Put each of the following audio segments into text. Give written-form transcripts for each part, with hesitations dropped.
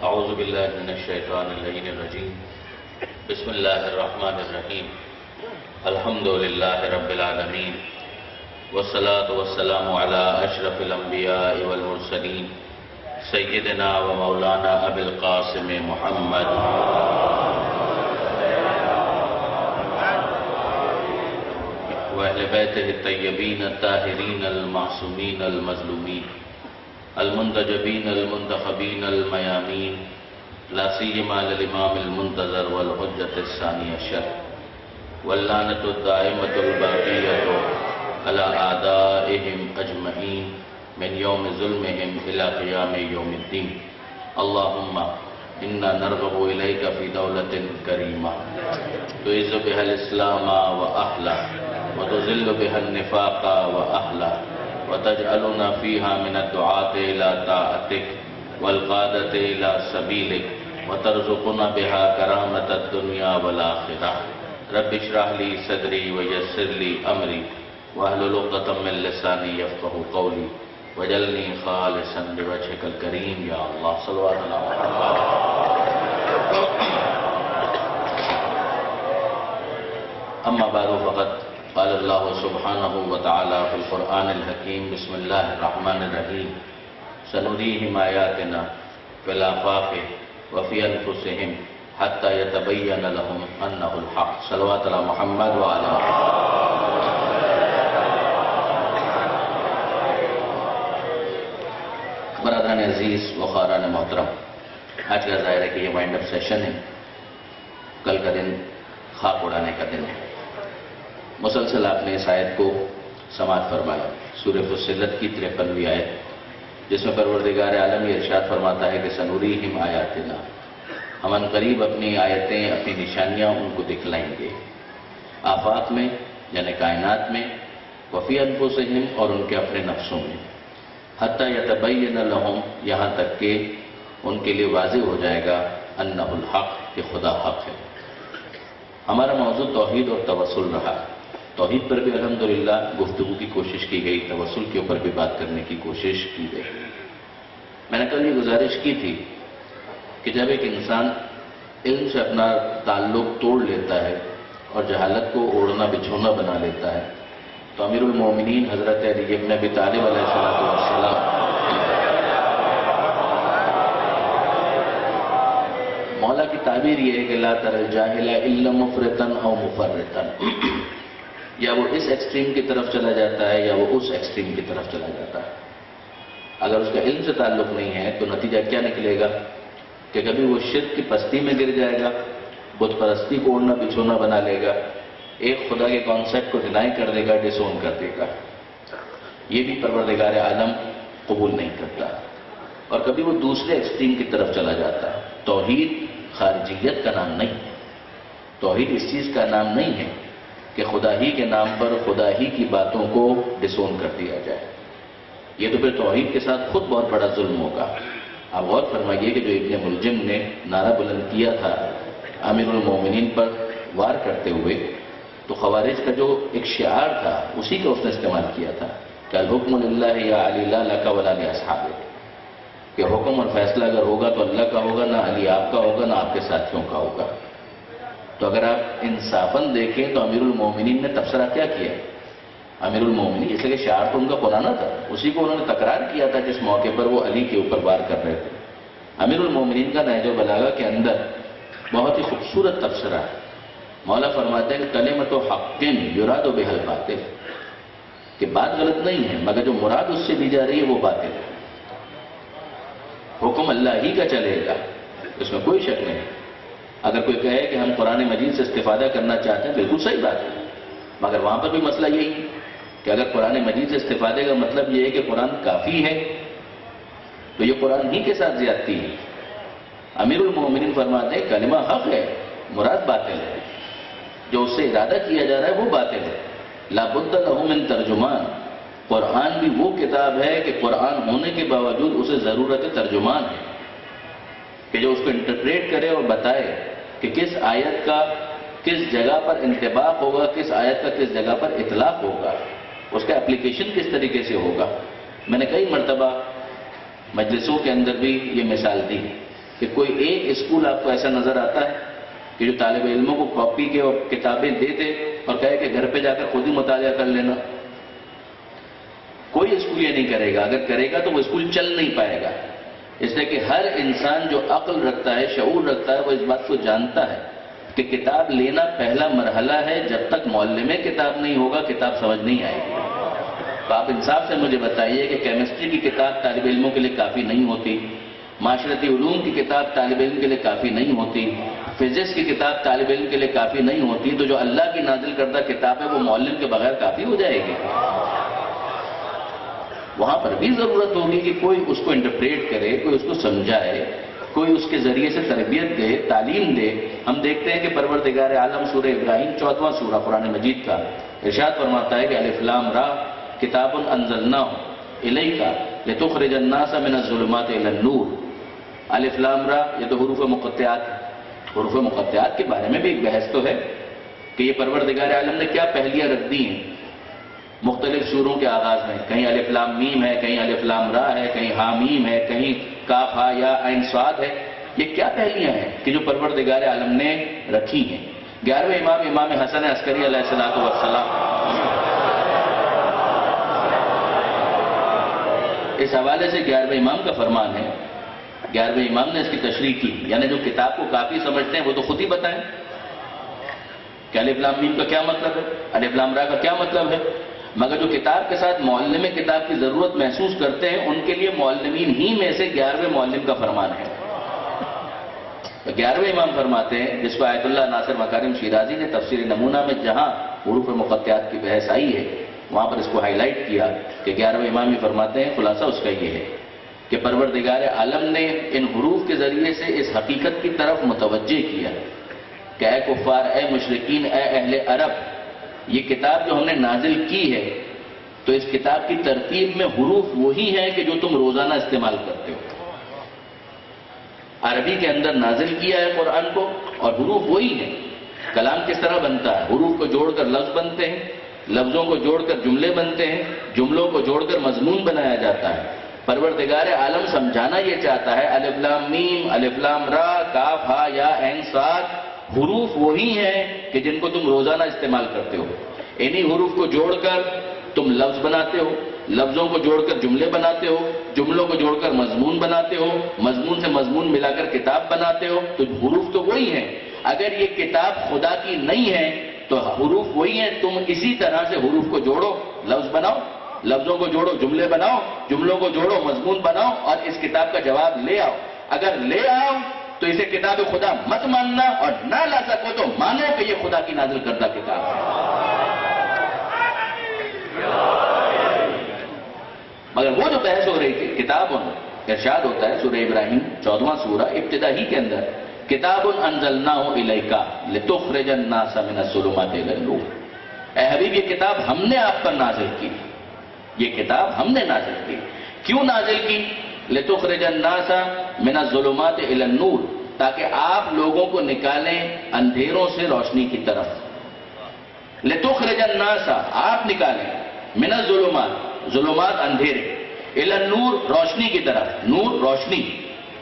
اعوذ باللہ من الشیطان اللعین الرجیم بسم اللہ الرحمن الرحیم الحمد للہ رب العالمین والصلاة والسلام علی اشرف الانبیاء والمرسلین سیدنا و مولانا ابی القاسم محمد واہل بیتہ الطیبین الطاہرین المعصومین المظلومین المنتجبین المنتخبین المیامین لا سیما للامام المنتظر والحجۃ الثانی عشر واللعنۃ الدائمۃ الباقیۃ علی اعدائہم اجمعین من یوم ظلمہم الی قیام یوم الدین اللہم انا نرغب الیک فی دولۃ کریمہ تعز بها الاسلام واہلہ وتذل بها النفاق واہلہ وتجعلنا فيها من الدعاة إلى طاعتك والقادة إلى سبيلك وترزقنا بها كرامة الدنيا والآخرة رب اشرح لي صدري ويسر لي أمري واحلل عقدة من لساني يفقهوا قولي واجعلني خالصا لوجهك الكريم يا الله صلوات على محمد أما بعد فقد قال اللہ سبحانہ وتعالی فی القرآن الحکیم بسم اللہ الرحمن الرحیم سنریہم آیاتنا فی الآفاق وفی انفسہم حتی یتبین لہم انہ الحق صلوات علی محمد وعلی برادران عزیز و خاران محترم، آج کا ظاہر ہے کہ یہ وائنڈ اپ سیشن ہے، کل کا دن خاک اڑانے کا دن ہے۔ مسلسل آپ نے اس آیت کو سماعت فرمایا، سورہ فصلت کی 53ویں آیت، جس میں پروردگار عالم یہ ارشاد فرماتا ہے کہ سنوریہم آیاتنا، ہم ان قریب اپنی آیتیں، اپنی نشانیاں ان کو دکھلائیں گے، آفاق میں یعنی کائنات میں، وفی انفسہم اور ان کے اپنے نفسوں میں، حتی یتبین لہم یہاں تک کہ ان کے لیے واضح ہو جائے گا انہ الحق کہ خدا حق ہے۔ ہمارا موضوع توحید اور توسل رہا۔ توحید پر بھی الحمدللہ گفتگو کی کوشش کی گئی، توسل کے اوپر بھی بات کرنے کی کوشش کی گئی۔ میں نے کل یہ گزارش کی تھی کہ جب ایک انسان علم سے اپنا تعلق توڑ لیتا ہے اور جہالت کو اوڑھنا بچھونا بنا لیتا ہے تو امیر المومنین حضرت علی ابن ابی طالب علیہ السلام مولا کی تعبیر یہ ہے کہ لا تر الجاہل الا مفرطا او مفرطا، یا وہ اس ایکسٹریم کی طرف چلا جاتا ہے یا وہ اس ایکسٹریم کی طرف چلا جاتا ہے۔ اگر اس کا علم سے تعلق نہیں ہے تو نتیجہ کیا نکلے گا کہ کبھی وہ شرک کی پستی میں گر جائے گا، بت پرستی کو اوڑھنا بچھونا بنا لے گا، ایک خدا کے کانسیپٹ کو ڈینائی کر دے گا، ڈس اون کر دے گا۔ یہ بھی پروردگار عالم قبول نہیں کرتا، اور کبھی وہ دوسرے ایکسٹریم کی طرف چلا جاتا ہے۔ توحید خارجیت کا نام نہیں ہے، توحید اس چیز کا نام نہیں ہے کہ خدا ہی کے نام پر خدا ہی کی باتوں کو ڈسون کر دیا جائے، یہ تو پھر توحید کے ساتھ خود بہت بڑا ظلم ہوگا۔ آپ غور فرمائیے کہ جو ابن ملجم نے نعرہ بلند کیا تھا امیر المومنین پر وار کرتے ہوئے، تو خوارج کا جو ایک شعار تھا اسی کا اس نے استعمال کیا تھا کہ الحکم للہ یا علی لا لک ولا لاصحابک، کہ حکم اور فیصلہ اگر ہوگا تو اللہ کا ہوگا، نہ علی آپ کا ہوگا، نہ آپ کے ساتھیوں کا ہوگا۔ تو اگر آپ انصافاً دیکھیں تو امیر المومنین نے تبصرہ کیا کیا؟ امیر المومنین، اس لیے شعار تو ان کا قرآن تھا، اسی کو انہوں نے تکرار کیا تھا جس موقع پر وہ علی کے اوپر وار کر رہے تھے۔ امیر المومنین کا نہج البلاغہ کے اندر بہت ہی خوبصورت تبصرہ ہے۔ مولا فرماتے ہیں کہ کلمۃ حق یراد بها الباطل، کہ بات غلط نہیں ہے مگر جو مراد اس سے لی جا رہی ہے وہ باطل ہے۔ حکم اللہ ہی کا چلے گا، اس میں کوئی شک نہیں۔ اگر کوئی کہے کہ ہم قرآن مجید سے استفادہ کرنا چاہتے ہیں، بالکل صحیح بات ہے، مگر وہاں پر بھی مسئلہ یہی ہے کہ اگر قرآن مجید سے استفادے کا مطلب یہ ہے کہ قرآن کافی ہے تو یہ قرآن ہی کے ساتھ زیادتی ہے۔ امیر المومنین فرماتے ہیں کلمہ حق ہے، مراد باطل ہے، جو اس سے ارادہ کیا جا رہا ہے وہ باطل ہے۔ لا بد لہ من ترجمان، قرآن بھی وہ کتاب ہے کہ قرآن ہونے کے باوجود اسے ضرورت ترجمان ہے کہ جو اس کو انٹرپریٹ کرے اور بتائے کہ کس آیت کا کس جگہ پر انطباق ہوگا، کس آیت کا کس جگہ پر اطلاق ہوگا، اس کا اپلیکیشن کس طریقے سے ہوگا۔ میں نے کئی مرتبہ مجلسوں کے اندر بھی یہ مثال دی کہ کوئی ایک اسکول آپ کو ایسا نظر آتا ہے کہ جو طالب علموں کو کاپی کے اور کتابیں دے دے اور کہے کہ گھر پہ جا کر خود ہی مطالعہ کر لینا؟ کوئی اسکول یہ نہیں کرے گا. اگر کرے گا تو وہ اسکول چل نہیں پائے گا. اس لیے کہ ہر انسان جو عقل رکھتا ہے، شعور رکھتا ہے، وہ اس بات کو جانتا ہے کہ کتاب لینا پہلا مرحلہ ہے. جب تک معلم کتاب نہیں ہوگا کتاب سمجھ نہیں آئے گی. تو آپ انصاف سے مجھے بتائیے کہ کیمسٹری کی کتاب طالب علموں کے لیے کافی نہیں ہوتی، معاشرتی علوم کی کتاب طالب علم کے لیے کافی نہیں ہوتی، فزکس کی کتاب طالب علم کے لیے کافی نہیں ہوتی، تو جو اللہ کی نازل کردہ کتاب ہے وہ معلم کے بغیر کافی ہو جائے گی. وہاں پر بھی ضرورت ہوگی کہ کوئی اس کو انٹرپریٹ کرے، کوئی اس کو سمجھائے، کوئی اس کے ذریعے سے تربیت دے، تعلیم دے. ہم دیکھتے ہیں کہ پروردگار عالم سورہ ابراہیم 14واں سورہ قرآن مجید کا ارشاد فرماتا ہے کہ الف لام را کتاب انزلناہ الیک لتخرج الناس من الظلمات الی النور. الف لام را یہ تو حروف مقطعات. حروف مقطعات کے بارے میں بھی ایک بحث تو ہے کہ یہ پروردگار عالم نے کیا پہلیاں رکھ دی ہیں مختلف سوروں کے آغاز میں. کہیں الف لام میم ہے، کہیں الف لام را ہے، کہیں ہا میم ہے، کہیں کاف ہا یا عین صاد ہے. یہ کیا پہلیاں ہیں کہ جو پروردگار عالم نے رکھی ہیں؟ 11ویں امام حسن عسکری علیہ السلام اس حوالے سے 11ویں امام کا فرمان ہے. 11ویں امام نے اس کی تشریح کی، یعنی جو کتاب کو کافی سمجھتے ہیں وہ تو خود ہی بتائیں کہ الف لام میم کا کیا مطلب ہے، الف لام را کا کیا مطلب ہے. مگر جو کتاب کے ساتھ معلم کتاب کی ضرورت محسوس کرتے ہیں ان کے لیے معلمین ہی میں سے 11ویں معلم کا فرمان ہے. تو 11ویں امام فرماتے ہیں، جس کو آیت اللہ ناصر مکارم شیرازی نے تفسیر نمونہ میں جہاں حروف مقطعات کی بحث آئی ہے وہاں پر اس کو ہائی لائٹ کیا کہ 11ویں امام یہ فرماتے ہیں خلاصہ اس کا یہ ہے کہ پروردگار عالم نے ان حروف کے ذریعے سے اس حقیقت کی طرف متوجہ کیا کہ اے کفار، اے مشرکین، اے اہل عرب، یہ کتاب جو ہم نے نازل کی ہے تو اس کتاب کی ترتیب میں حروف وہی ہیں کہ جو تم روزانہ استعمال کرتے ہو. عربی کے اندر نازل کیا ہے قرآن کو اور حروف وہی ہیں. کلام کس طرح بنتا ہے؟ حروف کو جوڑ کر لفظ بنتے ہیں، لفظوں کو جوڑ کر جملے بنتے ہیں، جملوں کو جوڑ کر مضمون بنایا جاتا ہے. پروردگار عالم سمجھانا یہ چاہتا ہے الف لام میم، الف لام را، کاف ہا یا عین صاد حروف وہی ہیں کہ جن کو تم روزانہ استعمال کرتے ہو. انہی حروف کو جوڑ کر تم لفظ بناتے ہو، لفظوں کو جوڑ کر جملے بناتے ہو، جملوں کو جوڑ کر مضمون بناتے ہو، مضمون سے مضمون ملا کر کتاب بناتے ہو. تو حروف تو وہی ہیں. اگر یہ کتاب خدا کی نہیں ہے تو حروف وہی ہیں. تم اسی طرح سے حروف کو جوڑو، لفظ بناؤ، لفظوں کو جوڑو، جملے بناؤ، جملوں کو جوڑو، مضمون بناؤ اور اس کتاب کا جواب لے آؤ. اگر لے آؤ تو اسے کتاب خدا مت ماننا اور نہ لا سکو تو مانو کہ یہ خدا کی نازل کردہ کتاب ہے. مگر وہ جو بحث ہو رہی تھی کتاب ارشاد ہوتا ہے سورہ ابراہیم 14واں سورہ ابتدا ہی کے اندر کتاب انزلناہ الیک لتخرج الناس من الظلمات الی النور. اے حبیب یہ کتاب ہم نے آپ پر نازل کی، یہ کتاب ہم نے نازل کی. کیوں نازل کی؟ لتخرج الناس من الظلمات الی النور، تاکہ آپ لوگوں کو نکالیں اندھیروں سے روشنی کی طرف. لتخرج الناس آپ نکالیں، من الظلمات ظلمات اندھیرے، الی النور روشنی کی طرف. نور روشنی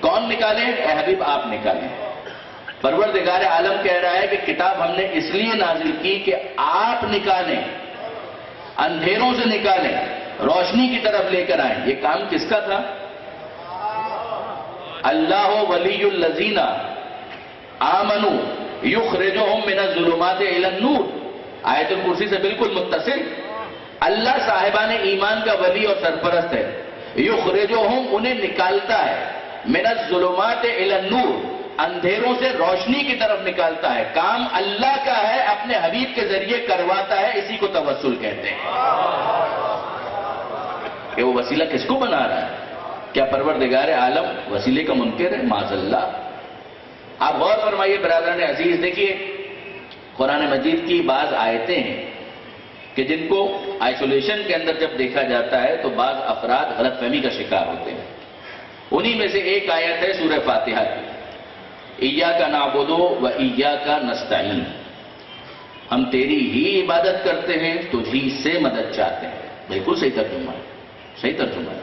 کون نکالے؟ اے حبیب آپ نکالیں. پروردگار عالم کہہ رہا ہے کہ کتاب ہم نے اس لیے نازل کی کہ آپ نکالیں، اندھیروں سے نکالیں، روشنی کی طرف لے کر آئیں. یہ کام کس کا تھا؟ اللہ ولی الذین آمنوا یخرجہم من الظلمات الی النور. آیت الکرسی سے بالکل متصل. اللہ صاحبان ایمان کا ولی اور سرپرست ہے. یخرجہم انہیں نکالتا ہے، من الظلمات الی النور اندھیروں سے روشنی کی طرف نکالتا ہے. کام اللہ کا ہے، اپنے حبیب کے ذریعے کرواتا ہے. اسی کو توسل کہتے ہیں. کہ وہ وسیلہ کس کو بنا رہا ہے؟ کیا پروردگار عالم وسیلے کا منکر ہے؟ معاذ اللہ. آپ غور فرمائیے برادران عزیز، دیکھیے قرآن مجید کی بعض آیتیں ہیں کہ جن کو آئسولیشن کے اندر جب دیکھا جاتا ہے تو بعض افراد غلط فہمی کا شکار ہوتے ہیں. انہی میں سے ایک آیت ہے سورہ فاتحہ کی، ایاک نعبد و ایاک نستعین. ہم تیری ہی عبادت کرتے ہیں، تجھی سے مدد چاہتے ہیں. بالکل صحیح ترجمہ ہے، صحیح ترجمہ ہے.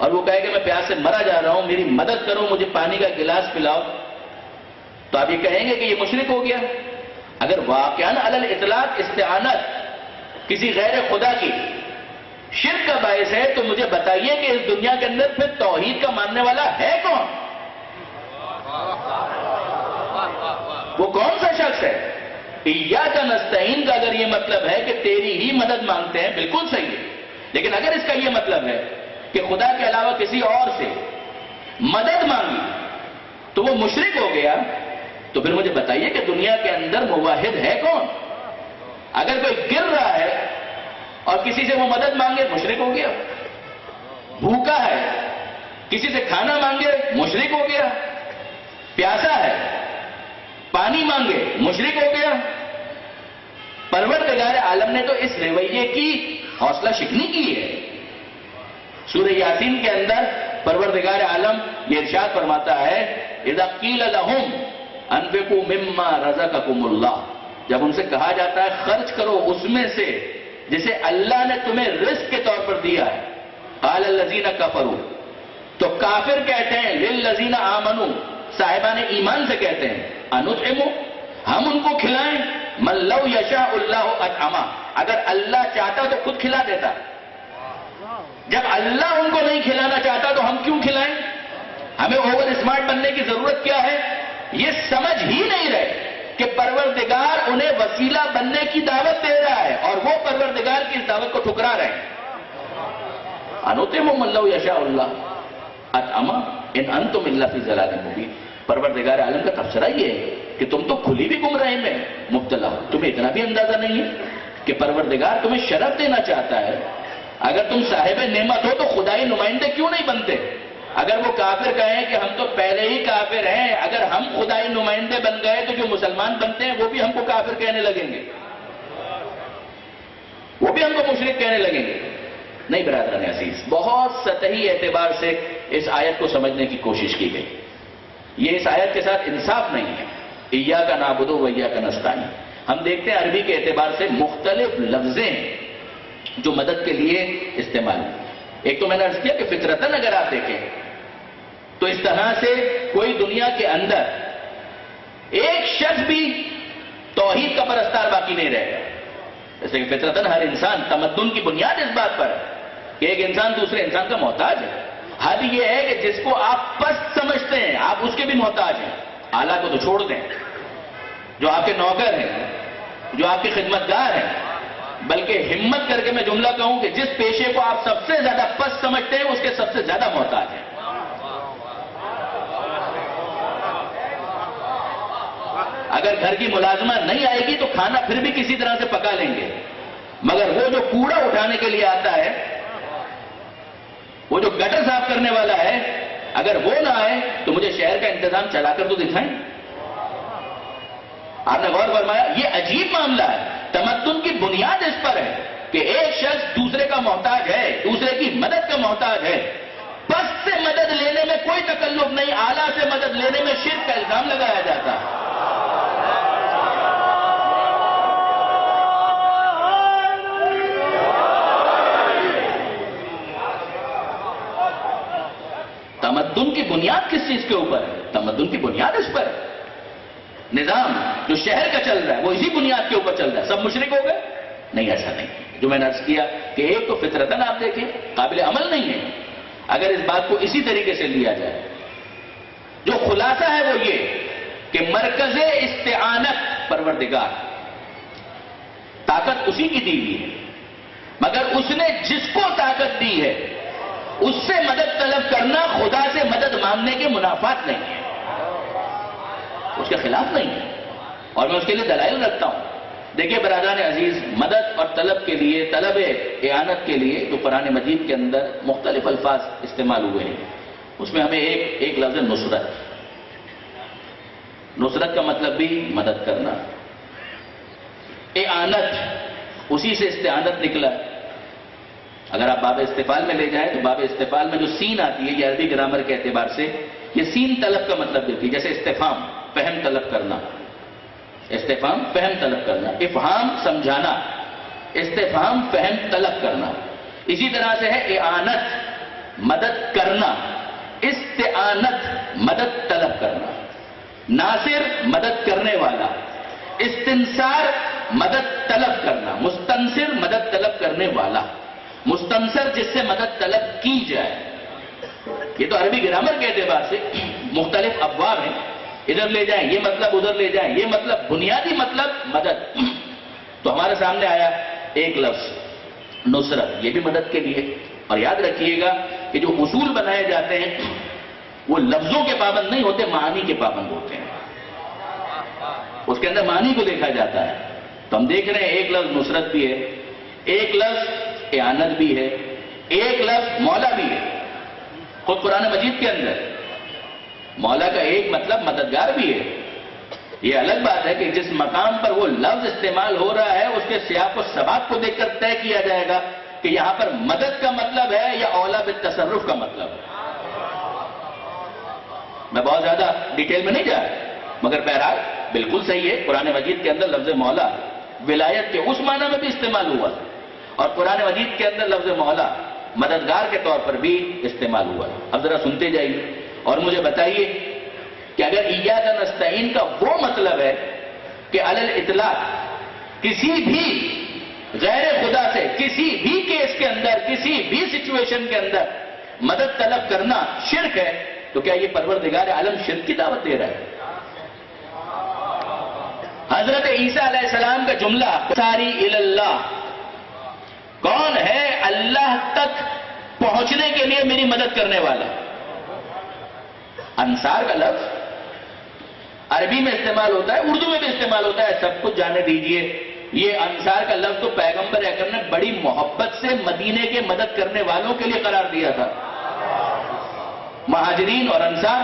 اور وہ کہے کہ میں پیاس سے مرا جا رہا ہوں، میری مدد کرو، مجھے پانی کا گلاس پلاؤ، تو آپ یہ کہیں گے کہ یہ مشرک ہو گیا؟ اگر واقعاً علی الاطلاق استعانت کسی غیر خدا کی شرک کا باعث ہے تو مجھے بتائیے کہ اس دنیا کے اندر پھر توحید کا ماننے والا ہے کون؟ وہ کون سا شخص ہے؟ ایاک نستعین کا اگر یہ مطلب ہے کہ تیری ہی مدد مانگتے ہیں، بالکل صحیح ہے، لیکن اگر اس کا یہ مطلب ہے کہ خدا کے علاوہ کسی اور سے مدد مانگی تو وہ مشرک ہو گیا، تو پھر مجھے بتائیے کہ دنیا کے اندر موحد ہے کون؟ اگر کوئی گر رہا ہے اور کسی سے وہ مدد مانگے، مشرک ہو گیا۔ بھوکا ہے، کسی سے کھانا مانگے، مشرک ہو گیا۔ پیاسا ہے، پانی مانگے، مشرک ہو گیا۔ پروردگار عالم نے تو اس رویے کی حوصلہ شکنی کی ہے۔ سورہ یاسین کے اندر پروردگار عالم یہ ارشاد فرماتا ہے، اذا قیل لہم انفقوا مما رزقکم اللہ، جب ان سے کہا جاتا ہے خرچ کرو اس میں سے جسے اللہ نے تمہیں رزق کے طور پر دیا ہے، قال الذین کفروا، تو کافر کہتے ہیں للذین آمنوا، صاحبان ایمان سے کہتے ہیں، انطعم، ہم ان کو کھلائیں، من لو یشاء اللہ اطعمہ، اگر اللہ چاہتا تو خود کھلا دیتا، جب اللہ ان کو نہیں کھلانا چاہتا تو ہم کیوں کھلائیں؟ ہمیں اوور اسمارٹ بننے کی ضرورت کیا ہے؟ یہ سمجھ ہی نہیں رہے کہ پروردگار انہیں وسیلہ بننے کی دعوت دے رہا ہے اور وہ پروردگار کی اس دعوت کو ٹھکرا رہے ہیں۔ انطعم من لو یشاء اللہ اطعمہ ان انتم الا فی ضلال مبین، پروردگار عالم کا تبصرہ یہ ہے کہ تم تو کھلی بھی گمراہی میں مبتلا ہو، تمہیں اتنا بھی اندازہ نہیں ہے کہ پروردگار تمہیں شرف دینا چاہتا ہے۔ اگر تم صاحب نعمت ہو تو خدائی نمائندے کیوں نہیں بنتے؟ اگر وہ کافر کہیں کہ ہم تو پہلے ہی کافر ہیں، اگر ہم خدائی نمائندے بن گئے تو جو مسلمان بنتے ہیں وہ بھی ہم کو کافر کہنے لگیں گے، وہ بھی ہم کو مشرک کہنے لگیں گے۔ نہیں برادران عزیز، بہت سطحی اعتبار سے اس آیت کو سمجھنے کی کوشش کی گئی۔ یہ اس آیت کے ساتھ انصاف نہیں ہے۔ ایاک نعبد و ایاک نستعین، ہم دیکھتے ہیں عربی کے اعتبار سے مختلف لفظیں جو مدد کے لیے استعمال ہیں۔ ایک تو میں نے عرض کیا کہ فطرتاً اگر آپ دیکھیں تو اس طرح سے کوئی دنیا کے اندر ایک شخص بھی توحید کا پرستار باقی نہیں رہے گا۔ جیسے کہ فطرتاً ہر انسان، تمدن کی بنیاد اس بات پر ہے کہ ایک انسان دوسرے انسان کا محتاج ہے۔ حد یہ ہے کہ جس کو آپ پست سمجھتے ہیں آپ اس کے بھی محتاج ہیں، اعلیٰ کو تو چھوڑ دیں، جو آپ کے نوکر ہیں، جو آپ کے خدمتگار ہیں۔ بلکہ ہمت کر کے میں جملہ کہوں کہ جس پیشے کو آپ سب سے زیادہ پست سمجھتے ہیں اس کے سب سے زیادہ محتاج ہیں۔ اگر گھر کی ملازمت نہیں آئے گی تو کھانا پھر بھی کسی طرح سے پکا لیں گے، مگر وہ جو کوڑا اٹھانے کے لیے آتا ہے، وہ جو گٹر صاف کرنے والا ہے، اگر وہ نہ آئے تو مجھے شہر کا انتظام چلا کر تو دکھائیں۔ آپ نے غور فرمایا، یہ عجیب معاملہ ہے۔ تمدن کی بنیاد اس پر ہے کہ ایک شخص دوسرے کا محتاج ہے، دوسرے کی مدد کا محتاج ہے۔ پست سے مدد لینے میں کوئی تکلف نہیں، اعلیٰ سے مدد لینے میں شرک کا الزام لگایا جاتا ہے۔ تمدن کی بنیاد کس چیز کے اوپر ہے؟ تمدن کی بنیاد اس پر ہے۔ نظام جو شہر کا چل رہا ہے وہ اسی بنیاد کے اوپر چل رہا ہے۔ سب مشرک ہو گئے؟ نہیں، ایسا نہیں۔ جو میں نے عرض کیا کہ ایک تو فطرتاً آپ دیکھیں قابل عمل نہیں ہے۔ اگر اس بات کو اسی طریقے سے لیا جائے، جو خلاصہ ہے وہ یہ کہ مرکز استعانت پروردگار، طاقت اسی کی دی ہوئی ہے، مگر اس نے جس کو طاقت دی ہے اس سے مدد طلب کرنا خدا سے مدد مانگنے کے منافات نہیں ہے، اس کے خلاف نہیں ہے، اور میں اس کے لیے دلائل رکھتا ہوں۔ دیکھیے برادران عزیز، مدد اور طلب کے لیے، طلب اعانت کے لیے جو قرآن مجید کے اندر مختلف الفاظ استعمال ہوئے ہیں، اس میں ہمیں ایک لفظ نصرت، نصرت کا مطلب بھی مدد کرنا۔ اعانت، اسی سے استعانت نکلا۔ اگر آپ باب استفعال میں لے جائیں تو باب استفعال میں جو سین آتی ہے یہ عربی گرامر کے اعتبار سے یہ سین طلب کا مطلب دیتی ہے، جیسے استفہام فہم طلب کرنا، استفہام فہم طلب کرنا، افہام سمجھانا، استفہام فہم طلب کرنا۔ اسی طرح سے ہے اعانت، مدد کرنا، استعانت مدد طلب کرنا، ناصر مدد کرنے والا، استنصار مدد طلب کرنا، مستنصر مدد طلب کرنے والا، مستنصر جس سے مدد طلب کی جائے. یہ تو عربی گرامر کے اعتبار سے مختلف ابواب ہیں، ادھر لے جائیں یہ مطلب، ادھر لے جائیں یہ مطلب، بنیادی مطلب مدد. تو ہمارے سامنے آیا ایک لفظ نصرت، یہ بھی مدد کے لیے. اور یاد رکھیے گا کہ جو اصول بنائے جاتے ہیں وہ لفظوں کے پابند نہیں ہوتے، معانی کے پابند ہوتے ہیں. اس کے اندر معنی کو دیکھا جاتا ہے. تو ہم دیکھ رہے ہیں ایک لفظ نصرت بھی ہے، ایک لفظ اعانت بھی ہے، ایک لفظ مولا بھی ہے. خود قرآن مجید کے اندر مولا کا ایک مطلب مددگار بھی ہے. یہ الگ بات ہے کہ جس مقام پر وہ لفظ استعمال ہو رہا ہے اس کے سیاق و سباق کو دیکھ کر طے کیا جائے گا کہ یہاں پر مدد کا مطلب ہے یا اولا بالتصرف کا مطلب ہے. میں بہت زیادہ ڈیٹیل میں نہیں جا رہا، مگر بہرحال بالکل صحیح ہے. قرآن مجید کے اندر لفظ مولا ولایت کے اس معنی میں بھی استعمال ہوا اور قرآن مجید کے اندر لفظ مولا مددگار کے طور پر بھی استعمال ہوا. اب ذرا سنتے جائیے اور مجھے بتائیے کہ اگر ایاک نستعین کا وہ مطلب ہے کہ علی الاطلاق کسی بھی غیر خدا سے کسی بھی کیس کے اندر، کسی بھی سچویشن کے اندر مدد طلب کرنا شرک ہے، تو کیا یہ پروردگار عالم شرک کی دعوت دے رہا ہے؟ حضرت عیسیٰ علیہ السلام کا جملہ ساری اللہ، کون ہے اللہ تک پہنچنے کے لیے میری مدد کرنے والا؟ انصار کا لفظ عربی میں استعمال ہوتا ہے، اردو میں بھی استعمال ہوتا ہے، سب کچھ جانے دیجئے. یہ انصار کا لفظ تو پیغمبر اکرم نے بڑی محبت سے مدینے کے مدد کرنے والوں کے لیے قرار دیا تھا. مہاجرین اور انصار،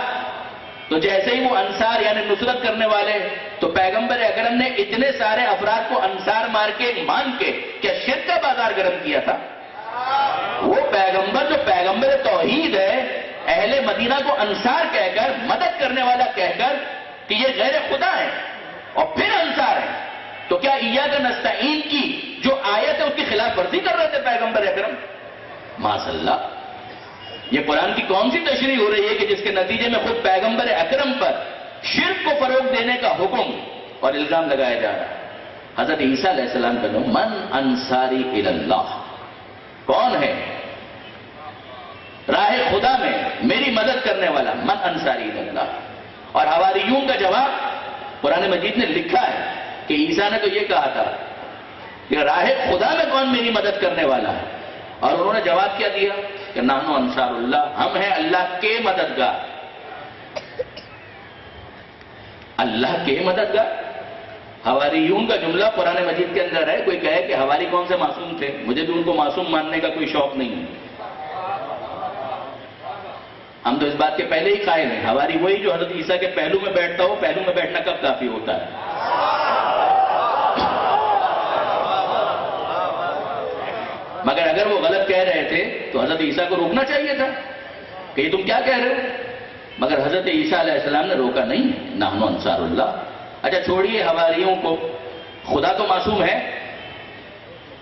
تو جیسے ہی وہ انصار یعنی نصرت کرنے والے، تو پیغمبر اکرم نے اتنے سارے افراد کو انصار مار کے مان کے کیا شرک کا بازار گرم کیا تھا؟ وہ پیغمبر جو پیغمبر توحید ہے، اہل مدینہ کو انصار کہہ کر، مدد کرنے والا کہہ کر کہ یہ غیر خدا ہے اور پھر انصار ہے، تو کیا ایاک نستعین کی جو آیت ہے اس کی خلاف ورزی کر رہے تھے پیغمبر اکرم؟ معاذ اللہ. یہ قرآن کی کون سی تشریح ہو رہی ہے کہ جس کے نتیجے میں خود پیغمبر اکرم پر شرک کو فروغ دینے کا حکم اور الزام لگایا جا رہا ہے؟ حضرت عیسیٰ علیہ السلام کا نام من انصاری الی اللہ، کون ہے راہ خدا میں میری مدد کرنے والا؟ من انصاری الی اللہ. اور حواریون کا جواب قرآن مجید نے لکھا ہے کہ عیسیٰ نے تو یہ کہا تھا کہ راہ خدا میں کون میری مدد کرنے والا ہے، اور انہوں نے جواب کیا دیا کہ نحن انصار اللہ، ہم ہیں اللہ کے مددگار. اللہ کے مددگار. حواریون کا جملہ قرآن مجید کے اندر ہے. کوئی کہے کہ حواری کون سے معصوم تھے، مجھے بھی ان کو معصوم ماننے کا کوئی شوق نہیں ہے. ہم تو اس بات کے پہلے ہی قائل ہیں، حواری وہی جو حضرت عیسیٰ کے پہلو میں بیٹھتا ہو. پہلو میں بیٹھنا کب کافی ہوتا ہے؟ مگر اگر وہ غلط کہہ رہے تھے تو حضرت عیسیٰ کو روکنا چاہیے تھا کہ یہ تم کیا کہہ رہے ہو. مگر حضرت عیسیٰ علیہ السلام نے روکا نہیں. نحن انصار اللہ. اچھا چھوڑیے حواریوں کو، خدا تو معصوم ہے.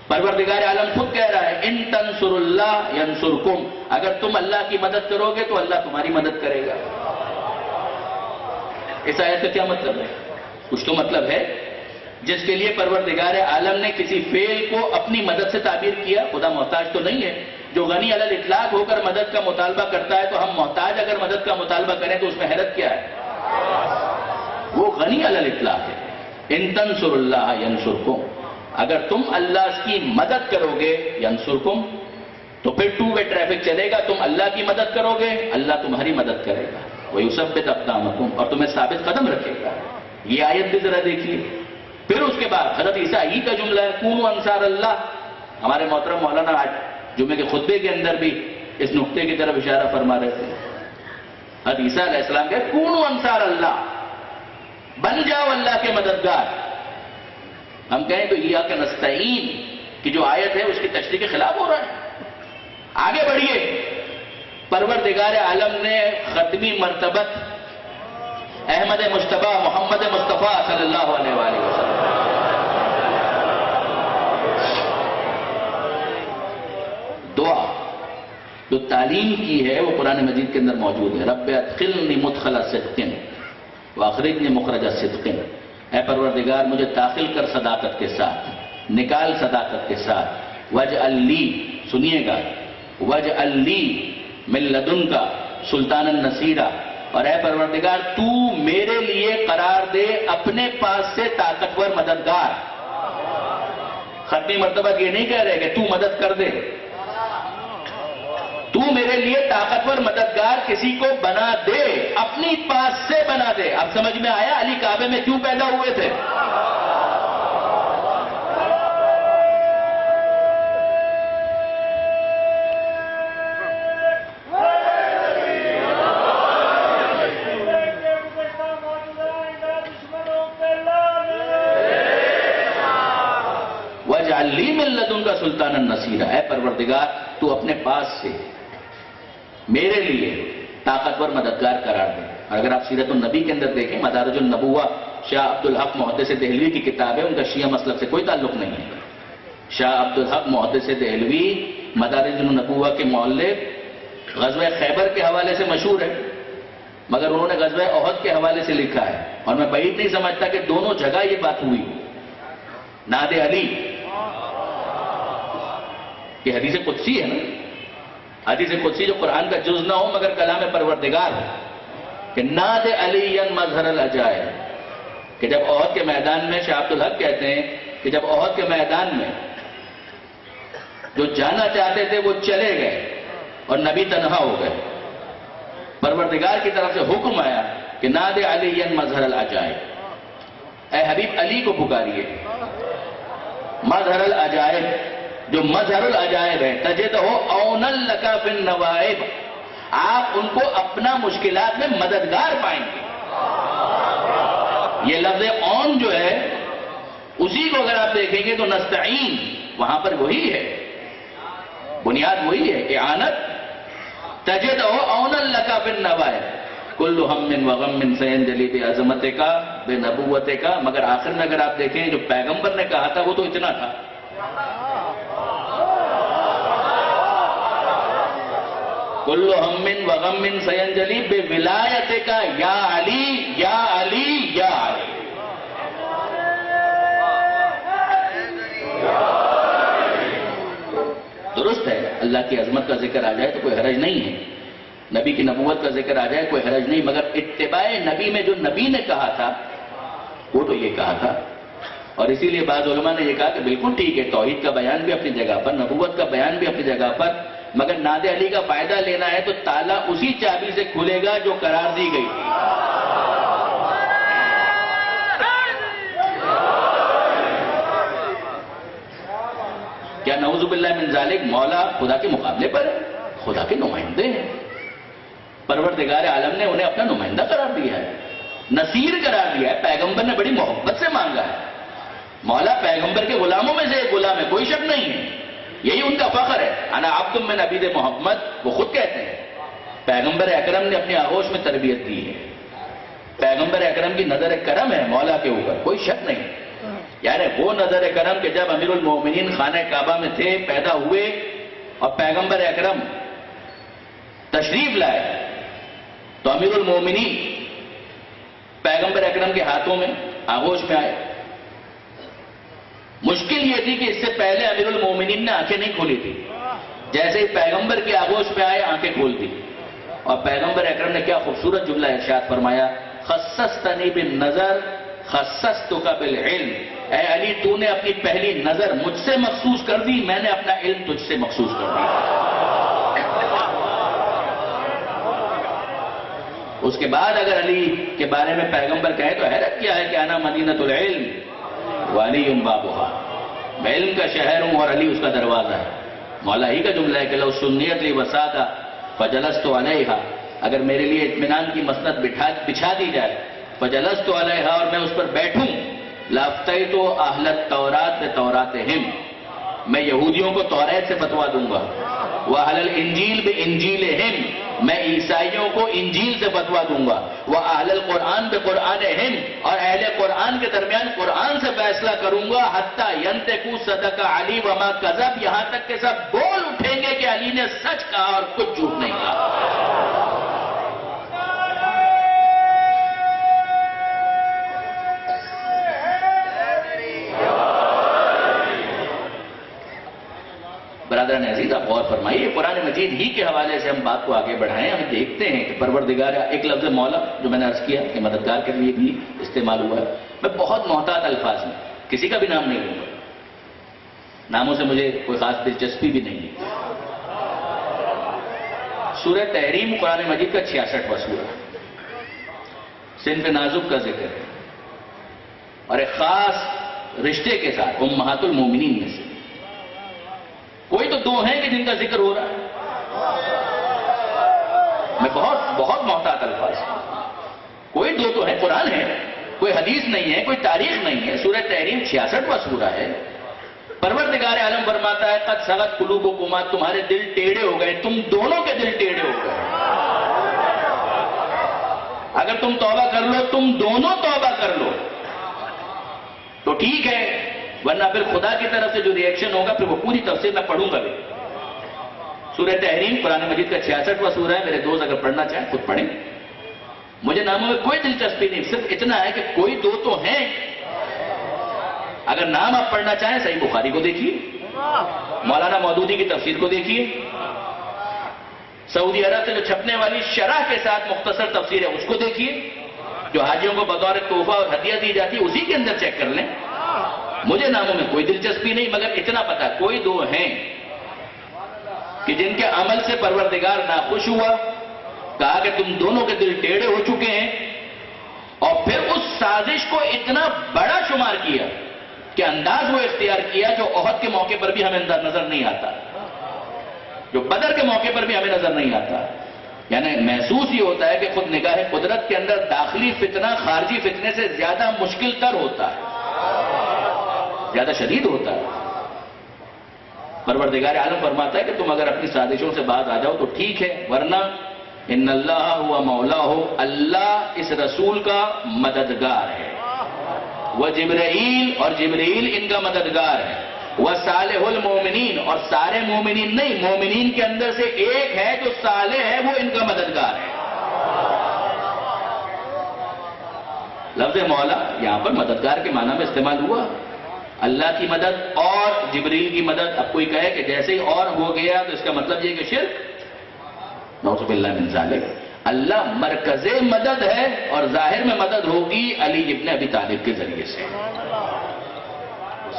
پروردگار عالم خود کہہ رہا ہے ان تنصر اللہ ینصرکم، اگر تم اللہ کی مدد کرو گے تو اللہ تمہاری مدد کرے گا. اس آیت کا کیا مطلب ہے؟ کچھ تو مطلب ہے جس کے لیے پروردگار عالم نے کسی فعل کو اپنی مدد سے تعبیر کیا. خدا محتاج تو نہیں ہے. جو غنی علی الاطلاق ہو کر مدد کا مطالبہ کرتا ہے، تو ہم محتاج اگر مدد کا مطالبہ کریں تو اس میں حیرت کیا ہے؟ وہ غنی علی الاطلاق ہے. ان تنصر اللہ ینصرکم، اگر تم اللہ کی مدد کرو گے ینصرکم، تو پھر ٹو وے ٹریفک چلے گا. تم اللہ کی مدد کرو گے، اللہ تمہاری مدد کرے گا. وَيُثَبِّتْ أَقْدَامَكُمْ، اور تمہیں ثابت قدم رکھے گا. یہ آیت بھی ذرا دیکھیے. پھر اس کے بعد حضرت عیسیٰ ہی کا جملہ ہے کونوا انصار اللہ. ہمارے محترم مولانا آج جمعے کے خطبے کے اندر بھی اس نقطے کی طرف اشارہ فرما رہے تھے. حضرت عیسیٰ علیہ السلام کہے کونوا انصار اللہ، بن جاؤ اللہ کے مددگار. ہم کہیں تو ایاک نستعین کی جو آیت ہے اس کی تشریح کے خلاف ہو رہا ہے. آگے بڑھیے. پروردگار عالم نے ختمی مرتبت احمد مجتبی محمد مصطفیٰ صلی اللہ علیہ وآلہ وسلم دعا جو تعلیم کی ہے وہ قرآن مجید کے اندر موجود ہے. رب ادخلنی مدخل صدق واخرجنی مخرج صدق. اے پروردگار مجھے داخل کر صداقت کے ساتھ، نکال صداقت کے ساتھ. واجعل لی، سنیے گا، واجعل لی من لدنک سلطانا نصیرا، اور اے پروردگار تو میرے لیے قرار دے اپنے پاس سے طاقتور مددگار. ختمی مرتبہ یہ نہیں کہہ رہے کہ تو مدد کر دے، تو میرے لیے طاقتور مددگار کسی کو بنا دے، اپنی پاس سے بنا دے. اب سمجھ میں آیا علی کعبے میں کیوں پیدا ہوئے تھے؟ وَاجْعَلْ لِي مِن لَّدُنْكَ سُلْطَانًا نَصِيرًا. اے پروردگار تو اپنے پاس سے میرے لیے طاقتور مددگار قرار دے. اور اگر آپ سیرت النبی کے اندر دیکھیں، مدارج النبوہ شاہ عبدالحق محدث دہلوی کی کتاب ہے، ان کا شیعہ مسلک سے کوئی تعلق نہیں ہے. شاہ عبدالحق محدث دہلوی مدارج النبوہ کے مؤلف، غزوہ خیبر کے حوالے سے مشہور ہے، مگر انہوں نے غزوہ احد کے حوالے سے لکھا ہے. اور میں بعید نہیں سمجھتا کہ دونوں جگہ یہ بات ہوئی. ناد علی یہ حدیث قدسی ہے نا، حدیث قدسی جو قرآن کا جز نہ ہو مگر کلام پروردگار ہے، کہ ناد علی مظہر العجائب، کہ جب احد کے میدان میں شاہ عبدالحق کہتے ہیں کہ جب احد کے میدان میں جو جانا چاہتے تھے وہ چلے گئے اور نبی تنہا ہو گئے، پروردگار کی طرف سے حکم آیا کہ ناد علی مظہر العجائب، اے حبیب علی کو پکاریے. مظہر العجائب، جو مظہر العجائب ہے، تجدہ اونا لک فی النوائب، آپ ان کو اپنا مشکلات میں مددگار پائیں گے. یہ لفظ اون جو ہے اسی کو اگر آپ دیکھیں گے تو نستعین وہاں پر وہی ہے، بنیاد وہی ہے، اعانت. تجدہ اونا لک فی النوائب کل ہم وغم سینجلی بعظمتک بنبوتک. مگر آخر میں اگر آپ دیکھیں جو پیغمبر نے کہا تھا وہ تو اتنا تھا، کل ہم وغم سینجلی بولایتک یا علی یا علی یا علی. درست ہے، اللہ کی عظمت کا ذکر آ جائے تو کوئی حرج نہیں ہے، نبی کی نبوت کا ذکر آ جائے کوئی حرج نہیں، مگر اتباع نبی میں جو نبی نے کہا تھا وہ تو یہ کہا تھا. اور اسی لیے بعض علماء نے یہ کہا کہ بالکل ٹھیک ہے، توحید کا بیان بھی اپنی جگہ پر، نبوت کا بیان بھی اپنی جگہ پر، مگر ناد علی کا فائدہ لینا ہے تو تالا اسی چابی سے کھلے گا جو قرار دی گئی تھی. کیا نعوذ باللہ من ذالک مولا خدا کے مقابلے پر ہے؟ خدا کے نمائندے ہیں. پروردگار عالم نے انہیں اپنا نمائندہ قرار دیا ہے، نصیر قرار دیا ہے. پیغمبر نے بڑی محبت سے مانگا ہے. مولا پیغمبر کے غلاموں میں سے ایک غلام ہے، کوئی شک نہیں ہے، یہی ان کا فخر ہے. انا عبد من عبید محمد، وہ خود کہتے ہیں. پیغمبر اکرم نے اپنی آغوش میں تربیت دی ہے. پیغمبر اکرم کی نظر کرم ہے مولا کے اوپر، کوئی شک نہیں. یعنی وہ نظر کرم کہ جب امیر المومنین خانہ کعبہ میں تھے، پیدا ہوئے، اور پیغمبر اکرم تشریف لائے تو امیر المومنین پیغمبر اکرم کے ہاتھوں میں آغوش میں آئے. مشکل یہ تھی کہ اس سے پہلے امیر المومنین نے آنکھیں نہیں کھولی تھی، جیسے ہی پیغمبر کے آغوش میں آئے آنکھیں کھول دی. اور پیغمبر اکرم نے کیا خوبصورت جملہ ارشاد فرمایا، خصصتنی بالنظر خصصتک بالعلم. اے علی تو نے اپنی پہلی نظر مجھ سے مخصوص کر دی، میں نے اپنا علم تجھ سے مخصوص کر دیا. اس کے بعد اگر علی کے بارے میں پیغمبر کہے تو حیرت کیا ہے کہ انا مدینۃ العلم وعلی بابھا، میں علم کا شہر ہوں اور علی اس کا دروازہ ہے. مولا ہی کا جملہ ہے کہ لو سنیت لی وسادہ فجلست علیہا، اگر میرے لیے اطمینان کی مسند بچھا دی جائے، فجلست علیہا، اور میں اس پر بیٹھوں، لافتیت اہل التورات بتوراتہم، میں یہودیوں کو توریت سے فتوا دوں گا، وَأَهْلَ الْإِنْجِيلِ بِإِنْجِيلِهِمْ، میں عیسائیوں کو انجیل سے فتوا دوں گا، وَأَهْلَ الْقُرْآنِ بِقُرْآنِهِمْ، اور اہل قرآن کے درمیان قرآن سے فیصلہ کروں گا، حَتَّى يَنْتَقُوا صَدَقَ عَلِي وَمَا كَذَبَ، یہاں تک کہ سب بول اٹھیں گے کہ کہ علی نے سچ کہا اور کچھ جھوٹ نہیں کہا۔ برادران عزیز، آپ غور فرمائیے، قرآن مجید ہی کے حوالے سے ہم بات کو آگے بڑھائیں۔ ہم دیکھتے ہیں کہ پروردگار، ایک لفظ مولا جو میں نے عرض کیا کہ مددگار کے لیے بھی استعمال ہوا ہے، میں بہت محتاط الفاظ میں کسی کا بھی نام نہیں لوں گا، ناموں سے مجھے کوئی خاص دلچسپی بھی نہیں ہے۔ سورہ تحریم قرآن مجید کا 66واں سورہ، صنف نازک کا ذکر ہے اور ایک خاص رشتے کے ساتھ امہات المومنین میں سے کوئی تو دو ہیں کہ جن کا ذکر ہو رہا ہے۔ میں بہت محتاط الفاظ، کوئی دو تو ہیں، قرآن ہے، کوئی حدیث نہیں ہے، کوئی تاریخ نہیں ہے۔ سورہ تحریم 66واں سورہ ہے۔ پروردگار عالم فرماتا ہے قد سغت قلوبکما، تمہارے دل ٹیڑھے ہو گئے، تم دونوں کے دل ٹیڑھے ہو گئے۔ اگر تم توبہ کر لو، تم دونوں توبہ کر لو تو ٹھیک ہے، ورنہ پھر خدا کی طرف سے جو ری ایکشن ہوگا پھر وہ پوری تفصیل میں پڑھوں گا بھی۔ سورہ تحریم قرآن مجید کا 66واں سورہ ہے۔ میرے دوست اگر پڑھنا چاہیں خود پڑھیں، مجھے ناموں میں کوئی دلچسپی نہیں، صرف اتنا ہے کہ کوئی دو تو ہیں۔ اگر نام آپ پڑھنا چاہیں صحیح بخاری کو دیکھیے، مولانا مودودی کی تفسیر کو دیکھیے، سعودی عرب سے جو چھپنے والی شرح کے ساتھ مختصر تفسیر ہے اس کو دیکھیے، جو حاجیوں کو بطور تحفہ اور ہدیہ دی جاتی ہے اسی کے اندر چیک کر لیں۔ مجھے ناموں میں کوئی دلچسپی نہیں، مگر اتنا پتا کوئی دو ہیں کہ جن کے عمل سے پروردگار ناخوش ہوا، کہا کہ تم دونوں کے دل ٹیڑھے ہو چکے ہیں، اور پھر اس سازش کو اتنا بڑا شمار کیا کہ انداز وہ اختیار کیا جو احد کے موقع پر بھی ہمیں نظر نہیں آتا، جو بدر کے موقع پر بھی ہمیں نظر نہیں آتا۔ یعنی محسوس یہ ہوتا ہے کہ خود نگاہ قدرت کے اندر داخلی فتنہ خارجی فتنے سے زیادہ مشکل تر ہوتا ہے، زیادہ شدید ہوتا ہے۔ پروردگار عالم فرماتا ہے کہ تم اگر اپنی سازشوں سے باز آ جاؤ تو ٹھیک ہے، ورنہ ان اللہ ہوا مولا ہو، اللہ اس رسول کا مددگار ہے، وہ جبرائیل، اور جبرائیل ان کا مددگار ہے، وہ صالح المومنین، اور سارے مومنین نہیں، مومنین کے اندر سے ایک ہے جو صالح ہے، وہ ان کا مددگار ہے۔ لفظ مولا یہاں پر مددگار کے معنی میں استعمال ہوا، اللہ کی مدد اور جبریل کی مدد۔ اب کوئی کہے کہ جیسے ہی اور ہو گیا تو اس کا مطلب یہ کہ شرک، نعوذ باللہ من ذالک۔ اللہ مرکز مدد ہے اور ظاہر میں مدد ہوگی علی ابن ابی طالب کے ذریعے سے،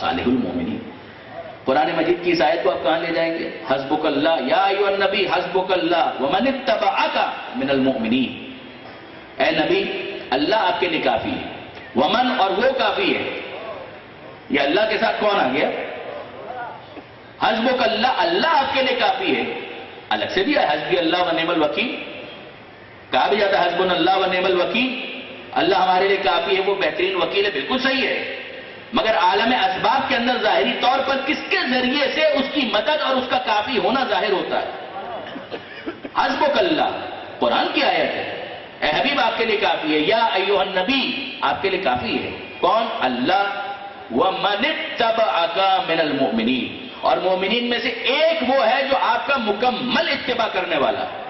صالح المومنین۔ قرآن مجید کی اس آیت کو آپ کہاں لے جائیں گے؟ حسبک اللہ یا ایھا النبی حسبک اللہ ومن اتبعک من المؤمنین، اے نبی اللہ آپ کے لیے کافی ہے، ومن اور وہ کافی ہے۔ یہ اللہ کے ساتھ کون آ گیا؟ حسبک اللہ، اللہ آپ کے لیے کافی ہے۔ الگ سے بھی ہے حسبی اللہ و نعم الوکیل، کہا بھی جاتا ہے حسبنا اللہ و نعم الوکیل، اللہ ہمارے لیے کافی ہے، وہ بہترین وکیل ہے، بالکل صحیح ہے۔ مگر عالم اسباب کے اندر ظاہری طور پر کس کے ذریعے سے اس کی مدد اور اس کا کافی ہونا ظاہر ہوتا ہے؟ حسبک اللہ قرآن کی آیت ہے، اے حبیب آپ کے لیے کافی ہے، یا ایھا النبی آپ کے لیے کافی ہے۔ کون؟ اللہ۔ وَمَنِ اتَّبَعَكَ مِنَ الْمُؤْمِنِينَ، اور مومنین میں سے ایک وہ ہے جو آپ کا مکمل اتباع کرنے والا ہے۔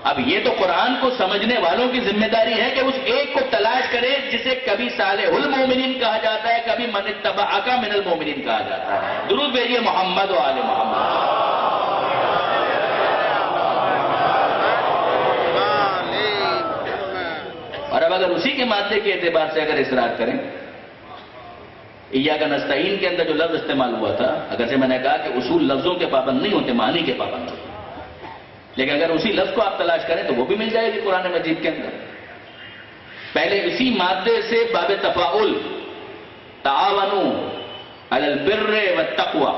اب یہ تو قرآن کو سمجھنے والوں کی ذمہ داری ہے کہ اس ایک کو تلاش کرے جسے کبھی صالح المومنین کہا جاتا ہے، کبھی من اتبعک من المومنین کہا جاتا ہے۔ درود بھیجیے محمد و آل محمد۔ اور اب اگر اسی کے مادے کے اعتبار سے اگر اصرار کریں، ایاک نستعین کے اندر جو لفظ استعمال ہوا تھا، اگرچہ میں نے کہا کہ اصول لفظوں کے پابند نہیں ہوتے، معنی کے پابند ہوتے، لیکن اگر اسی لفظ کو آپ تلاش کریں تو وہ بھی مل جائے گی قرآن مجید کے اندر۔ پہلے اسی مادے سے باب تفاعل، تعاونوا علی البر والتقوی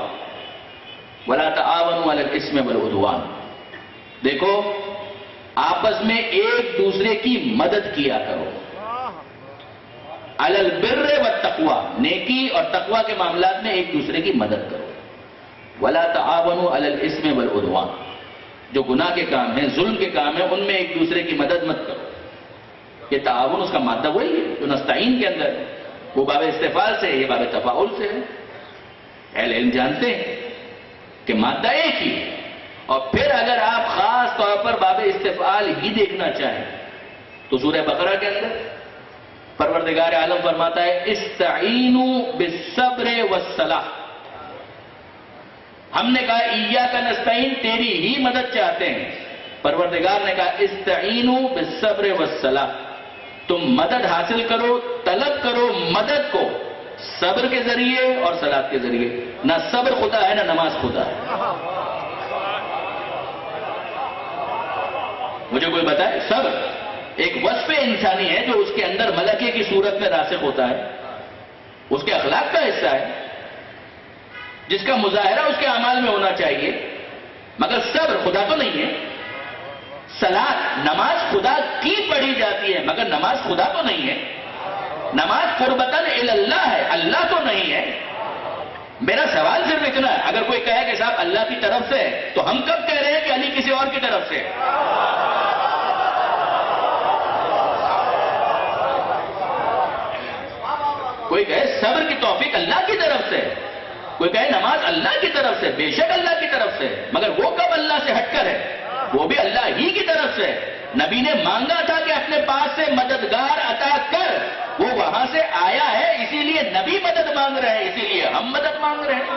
ولا تعاونوا علی الاثم والعدوان۔ دیکھو آپس میں ایک دوسرے کی مدد کیا کرو، علی البر والتقوی، نیکی اور تقوی کے معاملات میں ایک دوسرے کی مدد کرو، ولا تعاونوا علی الاثم والعدوان، جو گناہ کے کام ہیں، ظلم کے کام ہیں، ان میں ایک دوسرے کی مدد مت کرو۔ یہ تعاون اس کا مادہ وہی ہے جو نستعین کے اندر ہے، وہ باب استفعال سے ہے، یہ باب تفاعل سے ہے۔ اہل علم جانتے ہیں کہ مادہ ایک ہی. اور پھر اگر آپ خاص طور پر باب استفعال ہی دیکھنا چاہیں تو سورہ بقرہ کے اندر پروردگار عالم فرماتا ہے استعینوا بالصبر والصلاح. ہم نے کہا ایاک نستعین، تیری ہی مدد چاہتے ہیں. پروردگار نے کہا استعینوا بالصبر والصلاح، تم مدد حاصل کرو، طلب کرو مدد کو صبر کے ذریعے اور صلاۃ کے ذریعے. نہ صبر خدا ہے نہ نماز خدا ہے. مجھے کوئی بتائے صبر ایک وصف انسانی ہے جو اس کے اندر ملکے کی صورت میں راسخ ہوتا ہے، اس کے اخلاق کا حصہ ہے، جس کا مظاہرہ اس کے اعمال میں ہونا چاہیے. مگر صبر خدا تو نہیں ہے. صلاۃ نماز خدا کی پڑھی جاتی ہے مگر نماز خدا تو نہیں ہے. نماز قربتاً اللہ ہے، اللہ تو نہیں ہے. میرا سوال صرف اتنا ہے، اگر کوئی کہے کہ صاحب اللہ کی طرف سے ہے تو ہم کب کہہ رہے ہیں کہ علی کسی اور کی طرف سے ہے؟ کوئی کہے صبر کی توفیق اللہ کی طرف سے، کوئی کہے نماز اللہ کی طرف سے. بے شک اللہ کی طرف سے، مگر وہ کب اللہ سے ہٹ کر ہے؟ وہ بھی اللہ ہی کی طرف سے. نبی نے مانگا تھا کہ اپنے پاس سے مددگار عطا کر، وہ وہاں سے آیا ہے، اسی لیے نبی مدد مانگ رہے ہیں، اسی لیے ہم مدد مانگ رہے ہیں.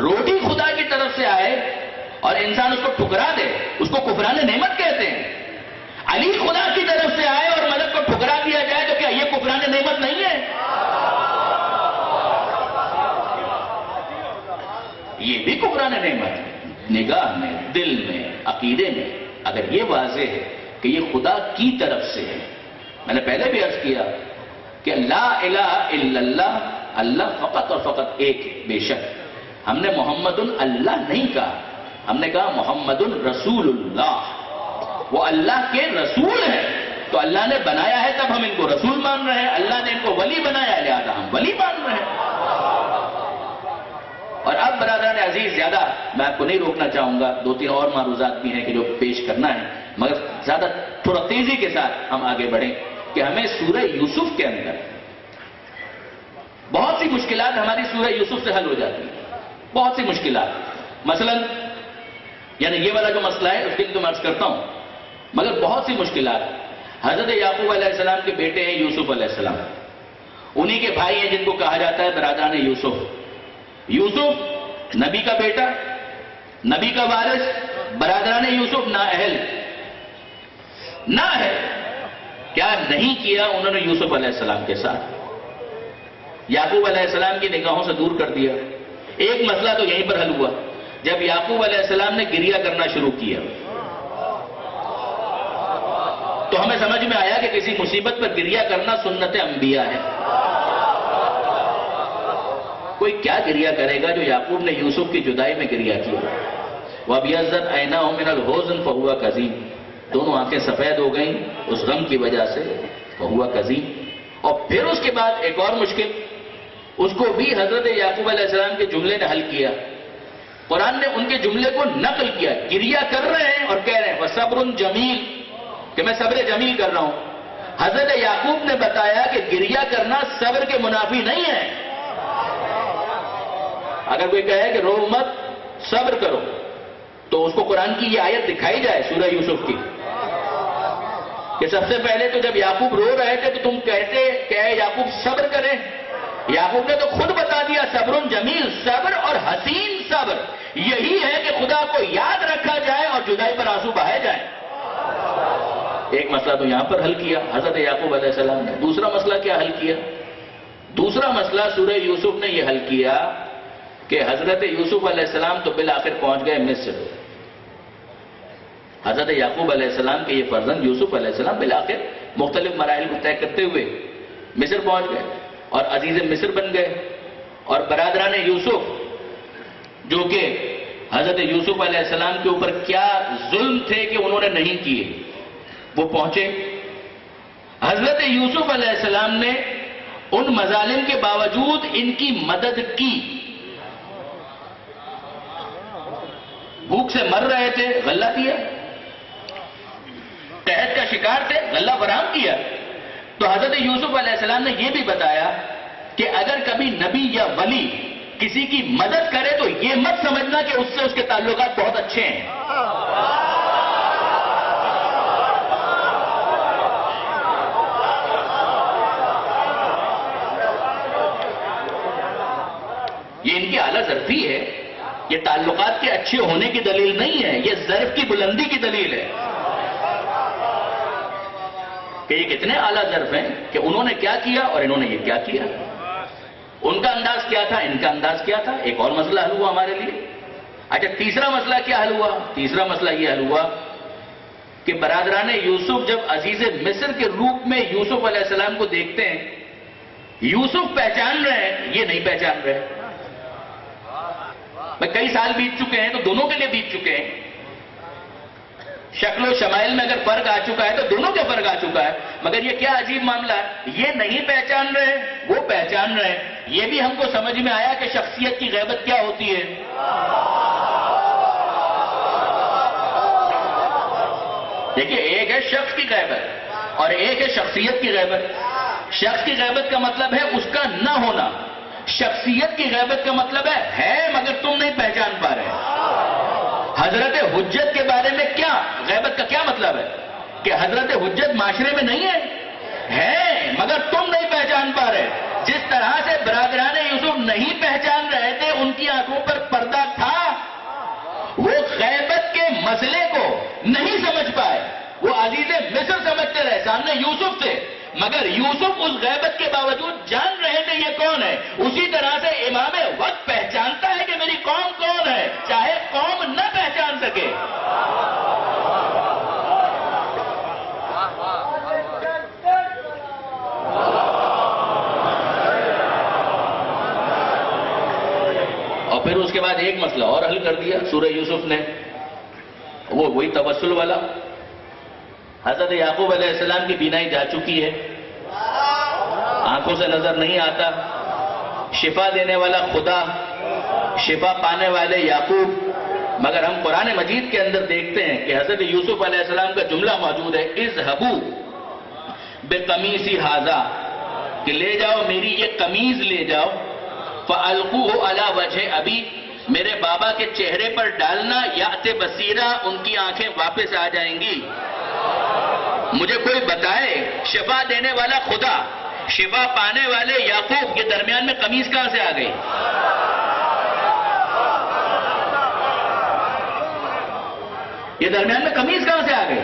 روٹی خدا کی طرف سے آئے اور انسان اس کو ٹھکرا دے، اس کو کفران نعمت کہتے ہیں. علی خدا کی طرف سے آئے اور مدد کو ٹھکرا دیا جائے تو کیا یہ کفران نعمت نہیں ہے؟ یہ بھی کفران نعمت ہے. نگاہ میں، دل میں، عقیدے میں اگر یہ واضح ہے کہ یہ خدا کی طرف سے ہے. میں نے پہلے بھی عرض کیا کہ لا الہ الا اللہ، اللہ فقط اور فقط ایک ہے. بے شک ہم نے محمد اللہ نہیں کہا، ہم نے کہا محمد رسول اللہ. وہ اللہ کے رسول ہیں تو اللہ نے بنایا ہے تب ہم ان کو رسول مان رہے ہیں. اللہ نے ان کو ولی بنایا ہے لہذا ہم ولی مان رہے ہیں. اور اب برادران عزیز زیادہ میں آپ کو نہیں روکنا چاہوں گا، 2-3 اور معروضات بھی ہیں کہ جو پیش کرنا ہے، مگر زیادہ تھوڑا تیزی کے ساتھ ہم آگے بڑھیں کہ ہمیں سورہ یوسف کے اندر بہت سی مشکلات ہماری سورہ یوسف سے حل ہو جاتی ہیں. بہت سی مشکلات، مثلا یعنی یہ والا جو مسئلہ ہے اس کے لیے تو میں عرض کرتا ہوں، مگر بہت سی مشکلات. حضرت یعقوب علیہ السلام کے بیٹے ہیں یوسف علیہ السلام، انہی کے بھائی ہیں جن کو کہا جاتا ہے برادران یوسف. یوسف نبی کا بیٹا، نبی کا وارث، برادران یوسف نااہل. کیا نہیں کیا انہوں نے یوسف علیہ السلام کے ساتھ؟ یعقوب علیہ السلام کی نگاہوں سے دور کر دیا. ایک مسئلہ تو یہیں پر حل ہوا جب یعقوب علیہ السلام نے گریہ کرنا شروع کیا تو ہمیں سمجھ میں آیا کہ کسی مصیبت پر گریہ کرنا سنت انبیاء ہے. کوئی کیا گریہ کرے گا جو یعقوب نے یوسف کی جدائی میں گریہ کیا. وَابْيَضَّتْ عَيْنَاهُ مِنَ الْحُزْنِ فَهُوَ كَظِيمٌ، دونوں آنکھیں سفید ہو گئیں اس غم کی وجہ سے. فَهُوَ كَظِيمٌ. اور پھر اس کے بعد ایک اور مشکل، اس کو بھی حضرت یعقوب علیہ السلام کے جملے نے حل کیا. قرآن نے ان کے جملے کو نقل کیا. گریہ کر رہے ہیں اور کہہ رہے ہیں وَصَبْرٌ جَمِيلٌ، کہ میں صبر جمیل کر رہا ہوں. حضرت یعقوب نے بتایا کہ گریہ کرنا صبر کے منافی نہیں ہے. اگر کوئی کہے کہ رو مت صبر کرو تو اس کو قرآن کی یہ آیت دکھائی جائے سورہ یوسف کی کہ سب سے پہلے تو جب یعقوب رو رہے تھے تو تم کہتے کہ اے یعقوب صبر کریں. یعقوب نے تو خود بتا دیا صبر جمیل، صبر اور حسین صبر یہی ہے کہ خدا کو یاد رکھا جائے اور جدائی پر آنسو بہائے جائیں. ایک مسئلہ تو یہاں پر حل کیا حضرت یعقوب علیہ السلام نے. دوسرا مسئلہ کیا حل کیا؟ دوسرا مسئلہ سورہ یوسف نے یہ حل کیا کہ حضرت یوسف علیہ السلام تو بالآخر پہنچ گئے مصر. حضرت یعقوب علیہ السلام کے یہ فرزند یوسف علیہ السلام بالآخر مختلف مراحل کو طے کرتے ہوئے مصر پہنچ گئے اور عزیز مصر بن گئے. اور برادران یوسف جو کہ حضرت یوسف علیہ السلام کے اوپر کیا ظلم تھے کہ انہوں نے نہیں کیے، وہ پہنچے. حضرت یوسف علیہ السلام نے ان مظالم کے باوجود ان کی مدد کی. بھوک سے مر رہے تھے، غلہ دیا. قحط کا شکار تھے، غلہ فراہم کیا. تو حضرت یوسف علیہ السلام نے یہ بھی بتایا کہ اگر کبھی نبی یا ولی کسی کی مدد کرے تو یہ مت سمجھنا کہ اس سے اس کے تعلقات بہت اچھے ہیں. یہ ان کی اعلیٰ ظرفی ہے، یہ تعلقات کے اچھے ہونے کی دلیل نہیں ہے، یہ ظرف کی بلندی کی دلیل ہے کہ یہ کتنے اعلیٰ ظرف ہیں کہ انہوں نے کیا کیا اور انہوں نے یہ کیا کیا. ان کا انداز کیا تھا، ان کا انداز کیا تھا. ایک اور مسئلہ حل ہوا ہمارے لیے. اچھا، تیسرا مسئلہ کیا حل ہوا؟ تیسرا مسئلہ یہ حل ہوا کہ برادران یوسف جب عزیز مصر کے روپ میں یوسف علیہ السلام کو دیکھتے ہیں، یوسف پہچان رہے ہیں، یہ نہیں پہچان رہے. کئی سال بیت چکے ہیں تو دونوں کے لیے بیت چکے ہیں. شکل و شمائل میں اگر فرق آ چکا ہے تو دونوں کے فرق آ چکا ہے. مگر یہ کیا عجیب معاملہ ہے، یہ نہیں پہچان رہے، وہ پہچان رہے. یہ بھی ہم کو سمجھ میں آیا کہ شخصیت کی غیبت کیا ہوتی ہے. دیکھیے، ایک ہے شخص کی غیبت اور ایک ہے شخصیت کی غیبت. شخص کی غیبت کا مطلب ہے اس کا نہ ہونا. شخصیت کی غیبت کا مطلب ہے مگر تم نہیں پہچان پا رہے. حضرت حجت کے بارے میں کیا غیبت کا کیا مطلب ہے کہ حضرت حجت معاشرے میں نہیں ہے مگر تم نہیں پہچان پا رہے. جس طرح سے برادران یوسف نہیں پہچان رہے تھے، ان کی آنکھوں پر پردہ تھا، وہ غیبت کے مسئلے کو نہیں سمجھ پائے. وہ عزیز مصر سمجھتے رہے، سامنے یوسف تھے، مگر یوسف اس غیبت کے باوجود جان رہے تھے یہ کون ہے. اسی طرح سے امام وقت پہچانتا ہے کہ میری قوم کون ہے، چاہے قوم نہ پہچان سکے. اور پھر اس کے بعد ایک مسئلہ اور حل کر دیا سورہ یوسف نے، وہی توسل والا. حضرت یعقوب علیہ السلام کی بینائی جا چکی ہے، آنکھوں سے نظر نہیں آتا. شفا دینے والا خدا، شفا پانے والے یعقوب. مگر ہم قرآن مجید کے اندر دیکھتے ہیں کہ حضرت یوسف علیہ السلام کا جملہ موجود ہے، اذهبوا بقمیصی ھذا، کہ لے جاؤ میری یہ قمیض لے جاؤ، فَأَلْقُوهُ عَلَى وَجْهِ أَبِي، میرے بابا کے چہرے پر ڈالنا، یأت بصیرہ، ان کی آنکھیں واپس آ جائیں گی. مجھے کوئی بتائے، شفا دینے والا خدا، شفا پانے والے یعقوب، یہ درمیان میں قمیض کہاں سے آ گئی؟ یہ درمیان میں قمیض کہاں سے آ گئی؟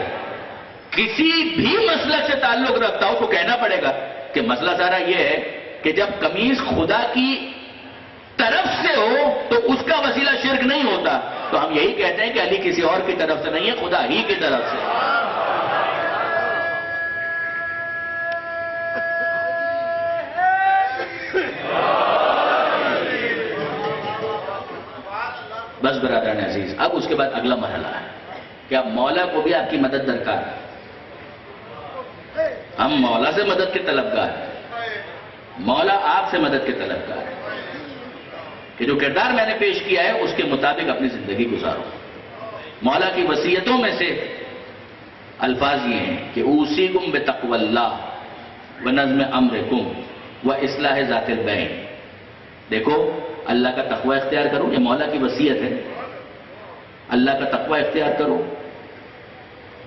کسی بھی مسلک سے تعلق رکھتا ہو تو کہنا پڑے گا کہ مسئلہ سارا یہ ہے کہ جب قمیض خدا کی طرف سے ہو تو اس کا وسیلہ شرک نہیں ہوتا. تو ہم یہی کہتے ہیں کہ علی کسی اور کی طرف سے نہیں ہے، خدا ہی کی طرف سے. بس برادران عزیز، اب اس کے بعد اگلا مرحلہ ہے کہ اب مولا کو بھی آپ کی مدد درکار ہے. ہم مولا سے مدد کے طلبگار ہیں، مولا آپ سے مدد کے طلبگار ہے کہ جو کردار میں نے پیش کیا ہے اس کے مطابق اپنی زندگی گزارو. مولا کی وصیتوں میں سے الفاظ یہ ہیں کہ اوصیکم بتقوی اللہ ونظم امرکم واصلاح ذات البین. دیکھو، اللہ کا تقوی اختیار کرو، یہ مولا کی وصیت ہے. اللہ کا تقوی اختیار کرو.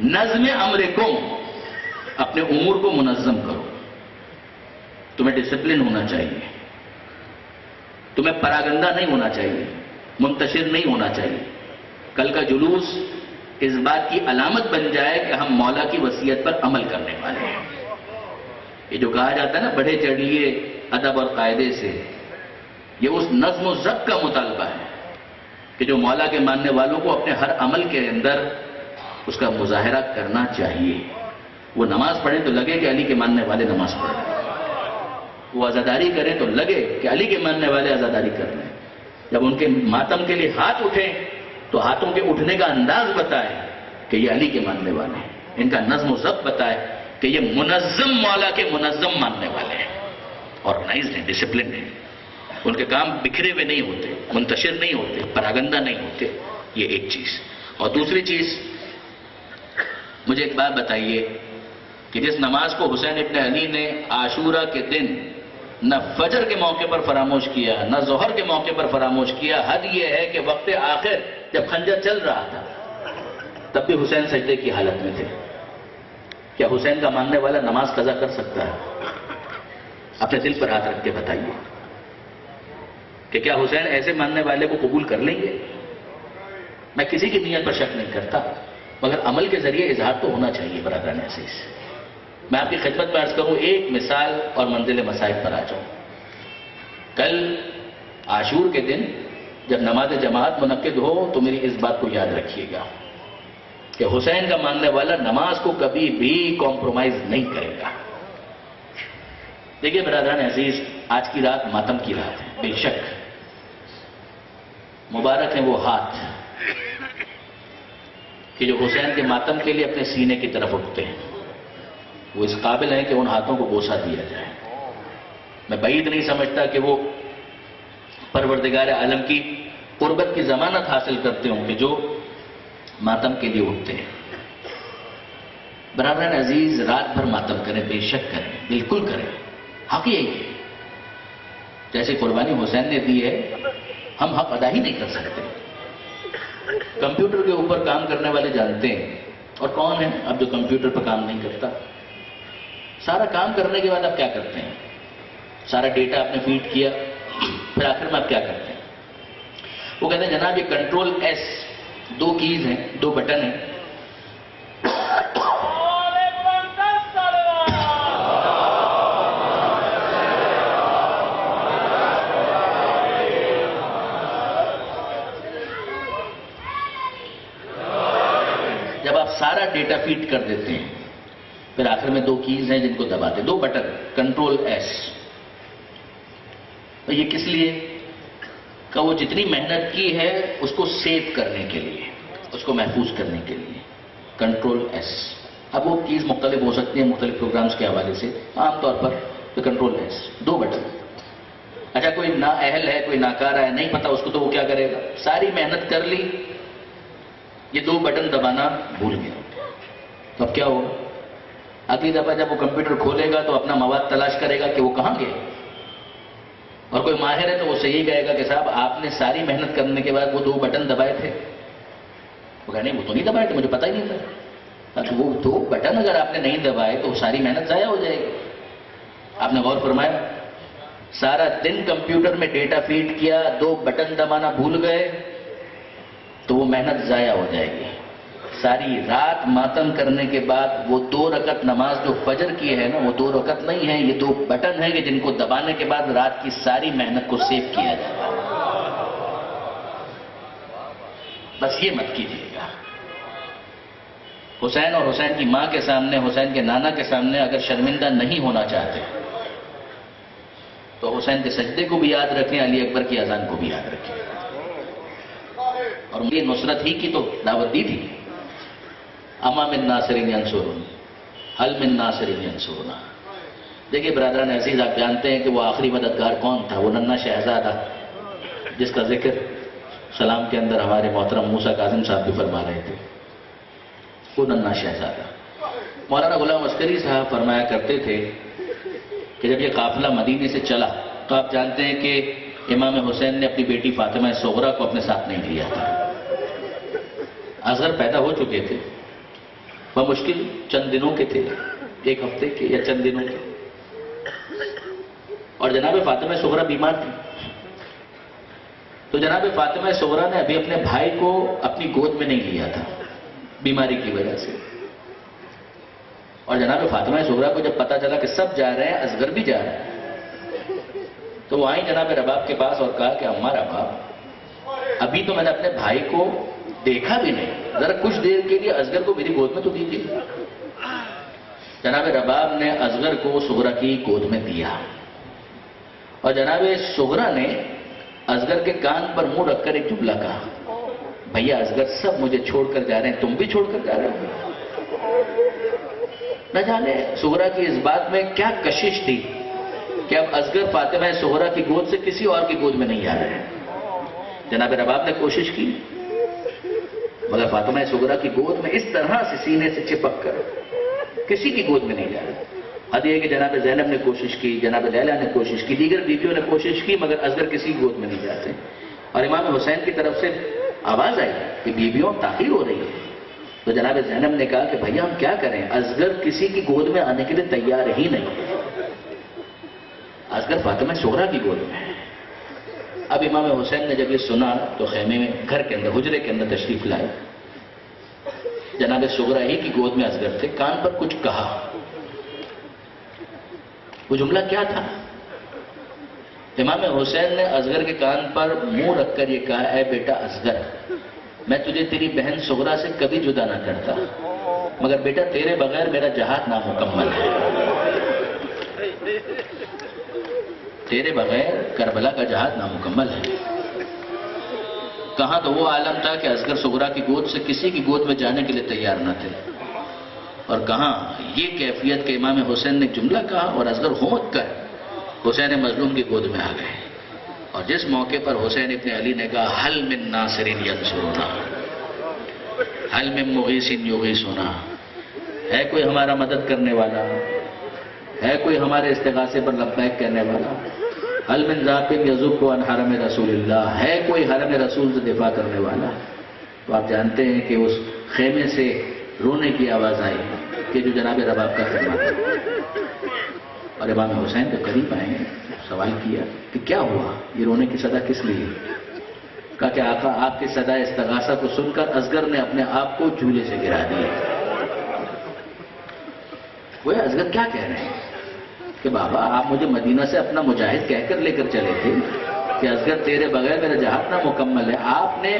نظم امرکم، اپنے امور کو منظم کرو. تمہیں ڈسپلن ہونا چاہیے، تمہیں پراگندہ نہیں ہونا چاہیے، منتشر نہیں ہونا چاہیے. کل کا جلوس اس بات کی علامت بن جائے کہ ہم مولا کی وصیت پر عمل کرنے والے ہیں. یہ جو کہا جاتا ہے نا، بڑھے چڑھ لیے ادب اور قاعدے سے، یہ اس نظم و ضبط کا مطالبہ ہے کہ جو مولا کے ماننے والوں کو اپنے ہر عمل کے اندر اس کا مظاہرہ کرنا چاہیے. وہ نماز پڑھیں تو لگے کہ علی کے ماننے والے نماز پڑھ رہے ہیں، وہ عزاداری کریں تو لگے کہ علی کے ماننے والے عزاداری کر رہے ہیں. جب ان کے ماتم کے لیے ہاتھ اٹھیں تو ہاتھوں کے اٹھنے کا انداز بتائے کہ یہ علی کے ماننے والے ہیں. ان کا نظم و ضبط بتائے کہ یہ منظم مولا کے منظم ماننے والے ہیں، آرگنائزڈ ہیں، ڈسپلن ہیں. ان کے کام بکھرے ہوئے نہیں ہوتے، منتشر نہیں ہوتے، پراگندہ نہیں ہوتے. یہ ایک چیز. اور دوسری چیز، مجھے ایک بات بتائیے کہ جس نماز کو حسین ابن علی نے عاشورہ کے دن نہ فجر کے موقع پر فراموش کیا نہ ظہر کے موقع پر فراموش کیا، حد یہ ہے کہ وقت آخر جب خنجر چل رہا تھا تب بھی حسین سجدے کی حالت میں تھے۔ کیا حسین کا ماننے والا نماز قضا کر سکتا ہے؟ اپنے دل پر ہاتھ رکھ کے بتائیے کہ کیا حسین ایسے ماننے والے کو قبول کر لیں گے؟ میں کسی کی نیت پر شک نہیں کرتا، مگر عمل کے ذریعے اظہار تو ہونا چاہیے برادران عزیز۔ میں آپ کی خدمت میں عرض کروں، ایک مثال اور منزل مسائل پر آ جاؤں۔ کل عاشور کے دن جب نماز جماعت منعقد ہو تو میری اس بات کو یاد رکھیے گا کہ حسین کا ماننے والا نماز کو کبھی بھی کمپرومائز نہیں کرے گا۔ دیکھیے برادران عزیز، آج کی رات ماتم کی رات ہے، بے شک مبارک ہیں وہ ہاتھ کہ جو حسین کے ماتم کے لیے اپنے سینے کی طرف اٹھتے ہیں، وہ اس قابل ہیں کہ ان ہاتھوں کو بوسہ دیا جائے۔ میں بعید نہیں سمجھتا کہ وہ پروردگار عالم کی قربت کی ضمانت حاصل کرتے ہوں کہ جو ماتم کے لیے اٹھتے ہیں۔ برادران عزیز، رات بھر ماتم کریں، بے شک کریں، بالکل کریں، حق یہی ہے۔ جیسے قربانی حسین نے دی ہے، ہم حق ادا ہی نہیں کر سکتے۔ کمپیوٹر کے اوپر کام کرنے والے جانتے ہیں، اور کون ہے اب جو کمپیوٹر پر کام نہیں کرتا؟ سارا کام کرنے کے بعد آپ کیا کرتے ہیں؟ سارا ڈیٹا آپ نے فیڈ کیا، پھر آخر میں آپ کیا کرتے ہیں؟ وہ کہتے ہیں جناب یہ کنٹرول ایس، دو کیز ہیں، دو بٹن ہیں، جب آپ سارا ڈیٹا فیڈ کر دیتے ہیں پھر آخر میں دو کیز ہیں جن کو دباتے ہیں، دو بٹن، کنٹرول ایس۔ تو یہ کس لیے؟ کہ وہ جتنی محنت کی ہے اس کو سیو کرنے کے لیے، اس کو محفوظ کرنے کے لیے، کنٹرول ایس۔ اب وہ کیز مختلف ہو سکتی ہیں مختلف پروگرامز کے حوالے سے، عام طور پر تو کنٹرول ایس، دو بٹن۔ اچھا کوئی نااہل ہے، کوئی ناکارہ ہے، نہیں پتا اس کو، تو وہ کیا کرے گا؟ ساری محنت کر لی، یہ دو بٹن دبانا بھول گیا، تو اب کیا ہوگا؟ اگلی دفعہ جب وہ کمپیوٹر کھولے گا تو اپنا مواد تلاش کرے گا کہ وہ کہاں گیا، اور کوئی ماہر ہے تو وہ صحیح کہے گا کہ صاحب آپ نے ساری محنت کرنے کے بعد وہ دو بٹن دبائے تھے۔ وہ کہا نہیں، وہ تو نہیں دبائے تھے، مجھے پتہ ہی نہیں تھا۔ اچھا وہ دو بٹن اگر آپ نے نہیں دبائے تو ساری محنت ضائع ہو جائے گی۔ آپ نے غور فرمایا، سارا دن کمپیوٹر میں ڈیٹا فیڈ کیا، دو بٹن دبانا بھول گئے تو وہ محنت ضائع ہو جائے گی۔ ساری رات ماتم کرنے کے بعد وہ دو رکعت نماز جو فجر کی ہے نا، وہ دو رکعت نہیں ہے، یہ دو بٹن ہیں کہ جن کو دبانے کے بعد رات کی ساری محنت کو سیو کیا جائے گا۔ بس یہ مت کیجیے گا۔ حسین اور حسین کی ماں کے سامنے، حسین کے نانا کے سامنے اگر شرمندہ نہیں ہونا چاہتے تو حسین کے سجدے کو بھی یاد رکھیں، علی اکبر کی اذان کو بھی یاد رکھیں۔ اور یہ نصرت ہی کی تو دعوت دی تھی، اما من ناصر ینصرون، حل من ناصر ینصرنا۔ دیکھیے برادران عزیز، آپ جانتے ہیں کہ وہ آخری مددگار کون تھا؟ وہ ننھا شہزادہ جس کا ذکر سلام کے اندر ہمارے محترم موسیٰ کاظم صاحب بھی فرما رہے تھے، وہ ننھا شہزادہ۔ مولانا غلام عسکری صاحب فرمایا کرتے تھے کہ جب یہ قافلہ مدینے سے چلا تو آپ جانتے ہیں کہ امام حسین نے اپنی بیٹی فاطمہ صغرا کو اپنے ساتھ نہیں لیا تھا۔ اصغر پیدا ہو چکے تھے، وہ مشکل چند دنوں کے تھے، ایک ہفتے کے یا چند دنوں کے، اور جناب فاطمہ صغرا بیمار تھی۔ تو جناب فاطمہ صغرا نے ابھی اپنے بھائی کو اپنی گود میں نہیں لیا تھا بیماری کی وجہ سے، اور جناب فاطمہ صغرا کو جب پتا چلا کہ سب جا رہے ہیں، اصغر بھی جا رہا ہے، تو وہ آئیں جناب رباب کے پاس اور کہا کہ اماں رباب، ابھی تو میں نے اپنے بھائی کو دیکھا بھی نہیں، ذرا کچھ دیر کے لیے اصغر کو میری گود میں تو دیجیے۔ جناب رباب نے اصغر کو صغرا کی گود میں دیا، اور جناب صغرا نے اصغر کے کان پر منہ رکھ کر ایک جملہ کہا، بھیا اصغر سب مجھے چھوڑ کر جا رہے ہیں، تم بھی چھوڑ کر جا رہے ہو۔ نہ جانے صغرا کی اس بات میں کیا کشش تھی کہ اب اصغر فاطمہ صغرا کی گود سے کسی اور کی گود میں نہیں آ رہے ہیں۔ جناب رباب نے کوشش کی، مگر فاطمہ صغریٰ کی گود میں اس طرح سے سینے سے چپک کر کسی کی گود میں نہیں جا رہا. حد یہ کہ جناب زینب نے کوشش کی، جناب لیلا نے کوشش کی، دیگر بیویوں نے کوشش کی، مگر اصغر کسی گود میں نہیں جاتے. اور امام حسین کی طرف سے آواز آئی کہ بیویوں تاخیر ہو رہی ہے. تو جناب زینب نے کہا کہ بھیا ہم کیا کریں، اصغر کسی کی گود میں آنے کے لیے تیار ہی نہیں، اصغر فاطمہ صغریٰ کی گود میں. اب امام حسین نے جب یہ سنا تو خیمے میں، گھر کے اندر، حجرے کے اندر تشریف لائے. جناب صغریٰ ہی کی گود میں اصغر تھے. کان پر کچھ کہا. وہ جملہ کیا تھا؟ امام حسین نے اصغر کے کان پر منہ رکھ کر یہ کہا، اے بیٹا اصغر، میں تجھے تیری بہن صغریٰ سے کبھی جدا نہ کرتا، مگر بیٹا تیرے بغیر میرا جہاد نامکمل ہے. تیرے بغیر کربلا کا جہاد نامکمل ہے. کہاں تو وہ عالم تھا کہ اصغر صغریٰ کی گود سے کسی کی گود میں جانے کے لیے تیار نہ تھے، اور کہاں یہ کیفیت کہ امام حسین نے جملہ کہا اور اصغر ہومک کر حسین مظلوم کی گود میں آ گئے. اور جس موقع پر حسین ابن علی نے کہا، حل من ناصر ینصرنا، حل من مغیث یغیثنا، ہے کوئی ہمارا مدد کرنے والا، ہے کوئی ہمارے استغاثے پر لبیک کہنے والا، حل من ذاق یذب عن حرم رسول اللہ، ہے کوئی حرم رسول سے دفاع کرنے والا. تو آپ جانتے ہیں کہ اس خیمے سے رونے کی آواز آئی کہ جو جناب رباب کا خیمہ تھا. اور امام حسین کے قریب آئے، سوال کیا کہ کیا ہوا، یہ رونے کی صدا کس لیے؟ کہا کہ آقا آپ کی صدا استغاثہ کو سن کر اصغر نے اپنے آپ کو جھولے سے گرا دیا. وہ اصغر کیا کہہ رہے ہیں کہ بابا آپ مجھے مدینہ سے اپنا مجاہد کہہ کر لے کر چلے تھے کہ اصغر تیرے بغیر میرا جہاد نامکمل ہے، آپ نے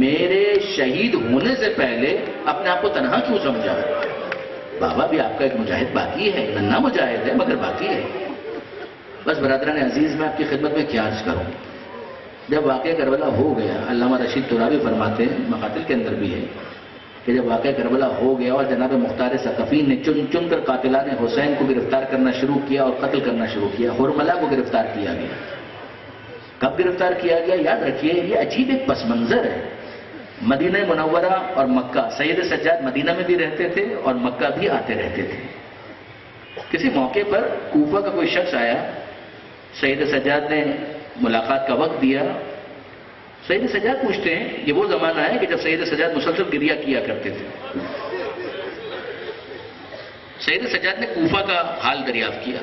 میرے شہید ہونے سے پہلے اپنے آپ کو تنہا کیوں سمجھا؟ بابا بھی آپ کا ایک مجاہد باقی ہے، ننھا مجاہد ہے مگر باقی ہے. بس برادران عزیز، میں آپ کی خدمت میں کیا عرض کروں. جب واقعہ کربلا ہو گیا، علامہ رشید ترابی فرماتے ہیں، مقاتل کے اندر بھی ہے، کہ جب واقعہ کربلا ہو گیا اور جناب مختار ثقفی نے چن چن کر قاتلان حسین کو گرفتار کرنا شروع کیا اور قتل کرنا شروع کیا. حرملہ کو گرفتار کیا گیا. کب گرفتار کیا گیا؟ یاد رکھیے، یہ عجیب ایک پس منظر ہے. مدینہ منورہ اور مکہ، سید سجاد مدینہ میں بھی رہتے تھے اور مکہ بھی آتے رہتے تھے. کسی موقع پر کوفہ کا کوئی شخص آیا، سید سجاد نے ملاقات کا وقت دیا. سید سجاد پوچھتے ہیں، یہ وہ زمانہ ہے کہ جب سید سجاد مسلسل گریہ کیا کرتے تھے. سید سجاد نے کوفہ کا حال دریافت کیا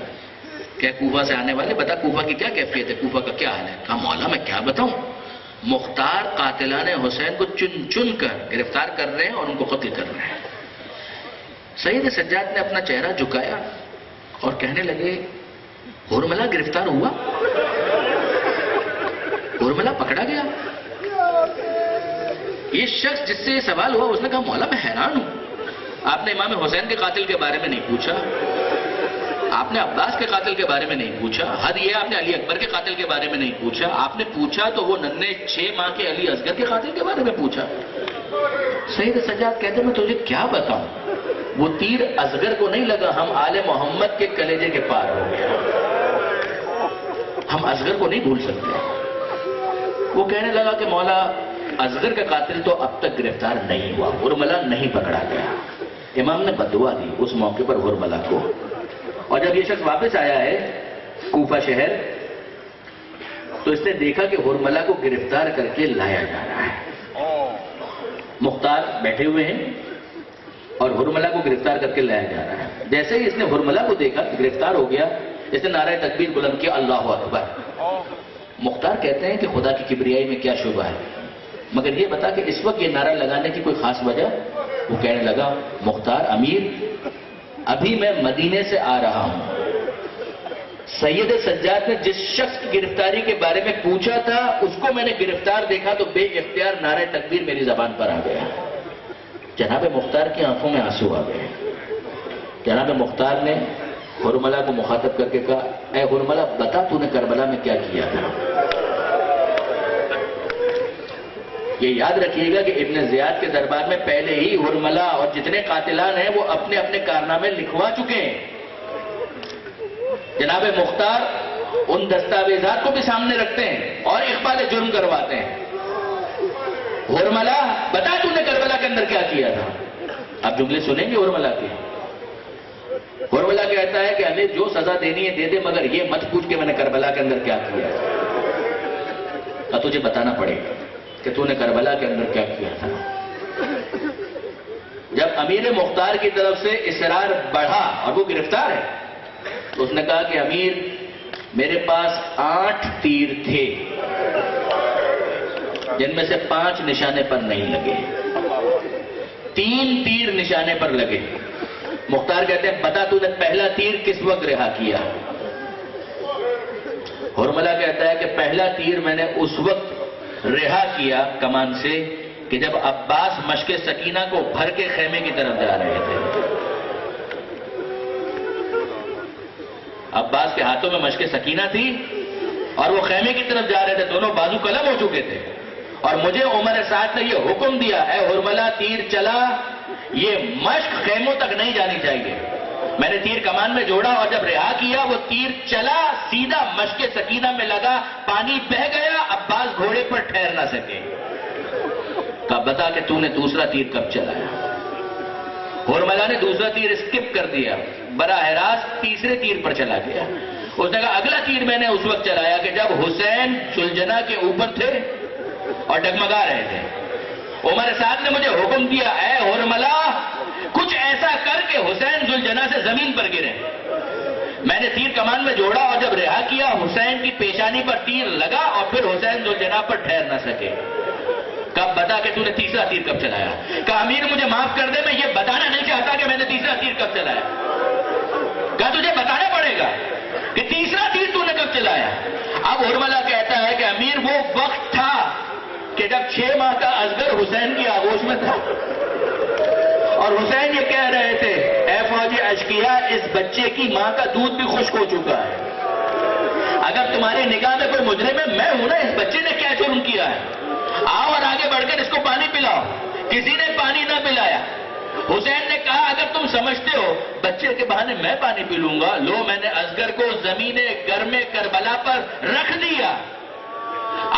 کہ کوفہ سے آنے والے، بتا کوفہ کی کیا کیفیت ہے، کوفہ کا کیا حال ہے؟ کہا مولا میں کیا بتاؤں، مختار قاتلان حسین کو چن چن کر گرفتار کر رہے ہیں اور ان کو قتل کر رہے ہیں. سید سجاد نے اپنا چہرہ جھکایا اور کہنے لگے، حرملہ گرفتار ہوا، حرملہ پکڑا گیا. یہ شخص جس سے یہ سوال ہوا اس نے کہا مولا میں حیران ہوں، آپ نے امام حسین کے قاتل کے بارے میں نہیں پوچھا، آپ نے عباس کے قاتل کے بارے میں نہیں پوچھا، حد یہ آپ نے علی اکبر کے قاتل کے بارے میں نہیں پوچھا، آپ نے پوچھا تو وہ ننھے 6 ماہ کے علی اصغر کے قاتل کے بارے میں پوچھا. سید سجاد کہتے میں تجھے کیا بتاؤں، وہ تیر اصغر کو نہیں لگا، ہم آل محمد کے کلیجے کے پار ہو گیا، ہم اصغر کو نہیں بھول سکتے. وہ کہنے لگا کہ مولا اصغر کا قاتل تو اب تک گرفتار نہیں ہوا، حرملہ نہیں پکڑا گیا. امام نے بددعا دی اس موقع پر حرملہ کو. اور جب یہ شخص واپس آیا ہے کوفہ شہر تو اس نے دیکھا کہ حرملہ کو گرفتار کر کے لایا جا رہا ہے. مختار بیٹھے ہوئے ہیں اور حرملہ کو گرفتار کر کے لایا جا رہا ہے. جیسے ہی اس نے حرملہ کو دیکھا گرفتار ہو گیا، اس نے نعرہ تکبیر بلند کیا، اللہ اکبر. مختار کہتے ہیں کہ خدا کی کبریائی میں کیا شبہ ہے، مگر یہ بتا کہ اس وقت یہ نعرہ لگانے کی کوئی خاص وجہ؟ وہ کہنے لگا، مختار امیر، ابھی میں مدینے سے آ رہا ہوں، سید سجاد نے جس شخص کی گرفتاری کے بارے میں پوچھا تھا اس کو میں نے گرفتار دیکھا تو بے اختیار نعرہ تکبیر میری زبان پر آ گیا. جناب مختار کی آنکھوں میں آنسو آ گئے. جناب مختار نے حرملہ کو مخاطب کر کے کہا، اے حرملہ بتا تو نے کربلا میں کیا کیا تھا. یہ یاد رکھیے گا کہ ابن زیاد کے دربار میں پہلے ہی حرملہ اور جتنے قاتلان ہیں وہ اپنے اپنے کارنامے لکھوا چکے ہیں. جناب مختار ان دستاویزات کو بھی سامنے رکھتے ہیں اور اقبال جرم کرواتے ہیں. حرملہ بتا تو نے کربلا اندر کیا کیا تھا؟ آپ جملے سنیں گے ہرملہ کے. ہرملہ کہتا ہے کہ امیر جو سزا دینی ہے دے دے، مگر یہ مت پوچھ کہ میں نے کربلا کے اندر کیا کیا ہے. اب تجھے بتانا پڑے گا کہ تو نے کربلا کے اندر کیا کیا تھا. جب امیر مختار کی طرف سے اصرار بڑھا اور وہ گرفتار ہے تو اس نے کہا کہ امیر میرے پاس 8 تیر تھے جن میں سے 5 نشانے پر نہیں لگے، 3 تیر نشانے پر لگے. مختار کہتے ہیں بتا تو نے پہلا تیر کس وقت رہا کیا؟ ہرملہ کہتا ہے کہ پہلا تیر میں نے اس وقت رہا کیا کمان سے کہ جب عباس مشک سکینہ کو بھر کے خیمے کی طرف جا رہے تھے. عباس کے ہاتھوں میں مشک سکینہ تھی اور وہ خیمے کی طرف جا رہے تھے، دونوں بازو قلم ہو چکے تھے. اور مجھے عمر سعد نے یہ حکم دیا، اے ہرملہ تیر چلا، یہ مشک خیموں تک نہیں جانی چاہیے. میں نے تیر کمان میں جوڑا اور جب رہا کیا وہ تیر چلا سیدھا مشک سکینہ میں لگا، پانی بہہ گیا، عباس گھوڑے پر ٹھہر نہ سکے. کہا بتا کہ تو نے دوسرا تیر کب چلایا؟ ہرملہ نے دوسرا تیر اسکپ کر دیا، براہ راست تیسرے تیر پر چلا گیا. اس نے کہا اگلا تیر میں نے اس وقت چلایا کہ جب حسین سلجنا کے اوپر تھے اور ڈگمگا رہے تھے. عمر سعد نے مجھے حکم دیا، اے ہرملہ کچھ ایسا کر کے حسین ذوالجناح سے زمین پر گرے. میں نے تیر کمان میں جوڑا اور جب رہا کیا حسین کی پیشانی پر تیر لگا اور پھر حسین ذوالجناح پر ٹھہر نہ سکے. کب بتا کہ تو نے تیسرا تیر کب چلایا؟ کہا امیر مجھے معاف کر دے، میں یہ بتانا نہیں چاہتا کہ میں نے تیسرا تیر کب چلایا. کہا تجھے بتانا پڑے گا کہ تیسرا تیر تو نے کب چلایا. اب ہرملہ کہتا ہے کہ امیر وہ وقت تھا کہ جب 6 ماہ کا اصغر حسین کی آغوش میں تھا اور حسین یہ کہہ رہے تھے، اے فوجی اشقیا اس بچے کی ماں کا دودھ بھی خشک ہو چکا ہے، اگر تمہاری نگاہ میں کوئی مجرم ہے میں ہوں نا، اس بچے نے کیا جرم کیا ہے، آؤ اور آگے بڑھ کر اس کو پانی پلاؤ. کسی نے پانی نہ پلایا. حسین نے کہا اگر تم سمجھتے ہو بچے کے بہانے میں پانی پی لوں گا، لو میں نے اصغر کو زمین گرم کربلا پر رکھ دیا،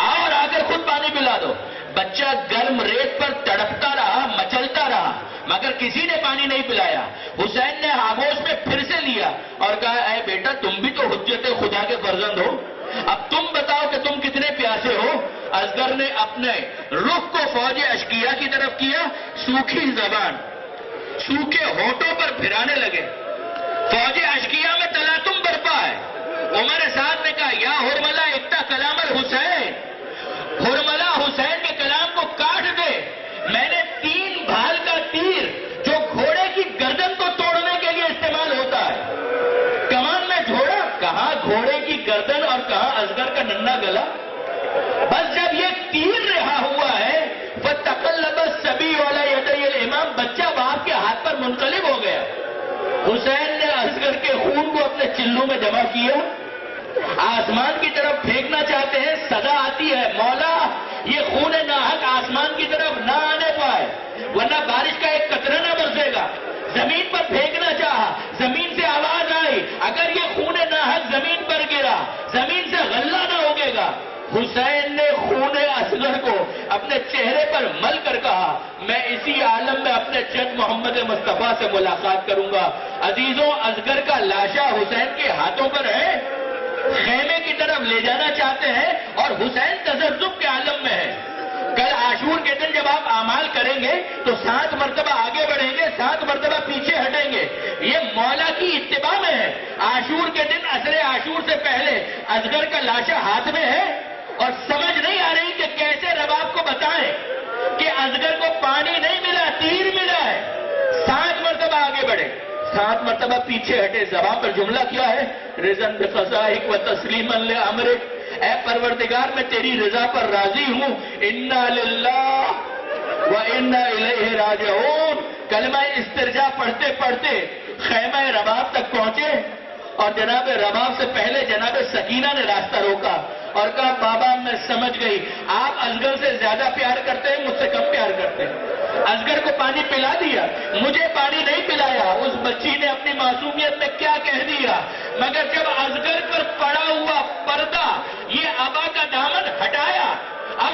آؤ اور آ کر خود پانی پلا دو. بچہ گرم ریت پر تڑپتا رہا، مچلتا رہا، مگر کسی نے پانی نہیں پلایا. حسین نے آغوش میں پھر سے لیا اور کہا اے بیٹا تم بھی تو حجت خدا کے فرزند ہو، اب تم بتاؤ کہ تم کتنے پیاسے ہو. اصغر نے اپنے رخ کو فوج اشقیا کی طرف کیا، سوکھی زبان سوکھے ہونٹوں پر پھرانے لگے. فوج اشقیا میں تلاطم برپا ہے. عمر سعد نے کہا یا ہرملہ اتنا کلام الحسین، ہرملہ حسین کے کلام کو کاٹ دے. میں نے 3 بھال کا تیر جو گھوڑے کی گردن کو توڑنے کے لیے استعمال ہوتا ہے کمان میں جھوڑا، کہاں گھوڑے کی گردن اور کہاں اصغر کا ننھا گلا. بس جب یہ تیر رہا ہوا ہے فَتَقَلَّبَ الصَّبِيُّ عَلَىٰ يَدَيِ الْإِمَامِ، بچہ باپ کے ہاتھ پر منقلب ہو گیا. حسین نے اصغر کے خون کو اپنے چلوں میں جمع کیا، آسمان کی طرف پھینکنا چاہتے ہیں، سزا آتی ہے مولا یہ خون ناحق آسمان کی طرف نہ آنے پائے ورنہ بارش کا ایک قطرہ نہ برسے گا. زمین پر پھینکنا چاہا، زمین سے آواز آئی، اگر یہ خون ناحق زمین پر گرا زمین سے غلہ نہ ہوگے گا. حسین نے خون اصغر کو اپنے چہرے پر مل کر کہا میں اسی عالم میں اپنے جد محمد مصطفیٰ سے ملاقات کروں گا. عزیزوں اصغر کا لاشا حسین کے ہاتھوں پر ہے، خیمے کی طرف لے جانا چاہتے ہیں اور حسین تذبذب کے عالم میں ہے. کل عاشور کے دن جب آپ اعمال کریں گے تو 7 مرتبہ آگے بڑھیں گے، 7 مرتبہ پیچھے ہٹیں گے. یہ مولا کی اتباع میں ہے. عاشور کے دن عصر عاشور سے پہلے اصغر کا لاشا ہاتھ میں ہے اور سمجھ نہیں آ رہی کہ کیسے رباب کو بتائیں کہ اصغر کو پانی نہیں ملا، تیر ملا ہے. 7 مرتبہ آگے بڑھے، 7 مرتبہ پیچھے ہٹے. زبان پر جملہ کیا ہے؟ رضن بقضائک و تسلیما لامرک، اے پروردگار میں تیری رضا پر راضی ہوں. انا للہ و انا الیہ راجعون. کلمہ استرجاع پڑھتے پڑھتے خیمہ رباب تک پہنچے اور جناب رباب سے پہلے جناب سکینہ نے راستہ روکا اور کہا بابا میں سمجھ گئی آپ اصغر سے زیادہ پیار کرتے ہیں، مجھ سے کم پیار کرتے ہیں. اصغر کو پانی پلا دیا، مجھے پانی نہیں پلایا. اس بچی نے اپنی معصومیت میں کیا کہہ دیا، مگر جب اصغر پر پڑا ہوا پردہ یہ ابا کا دامن ہٹایا، اب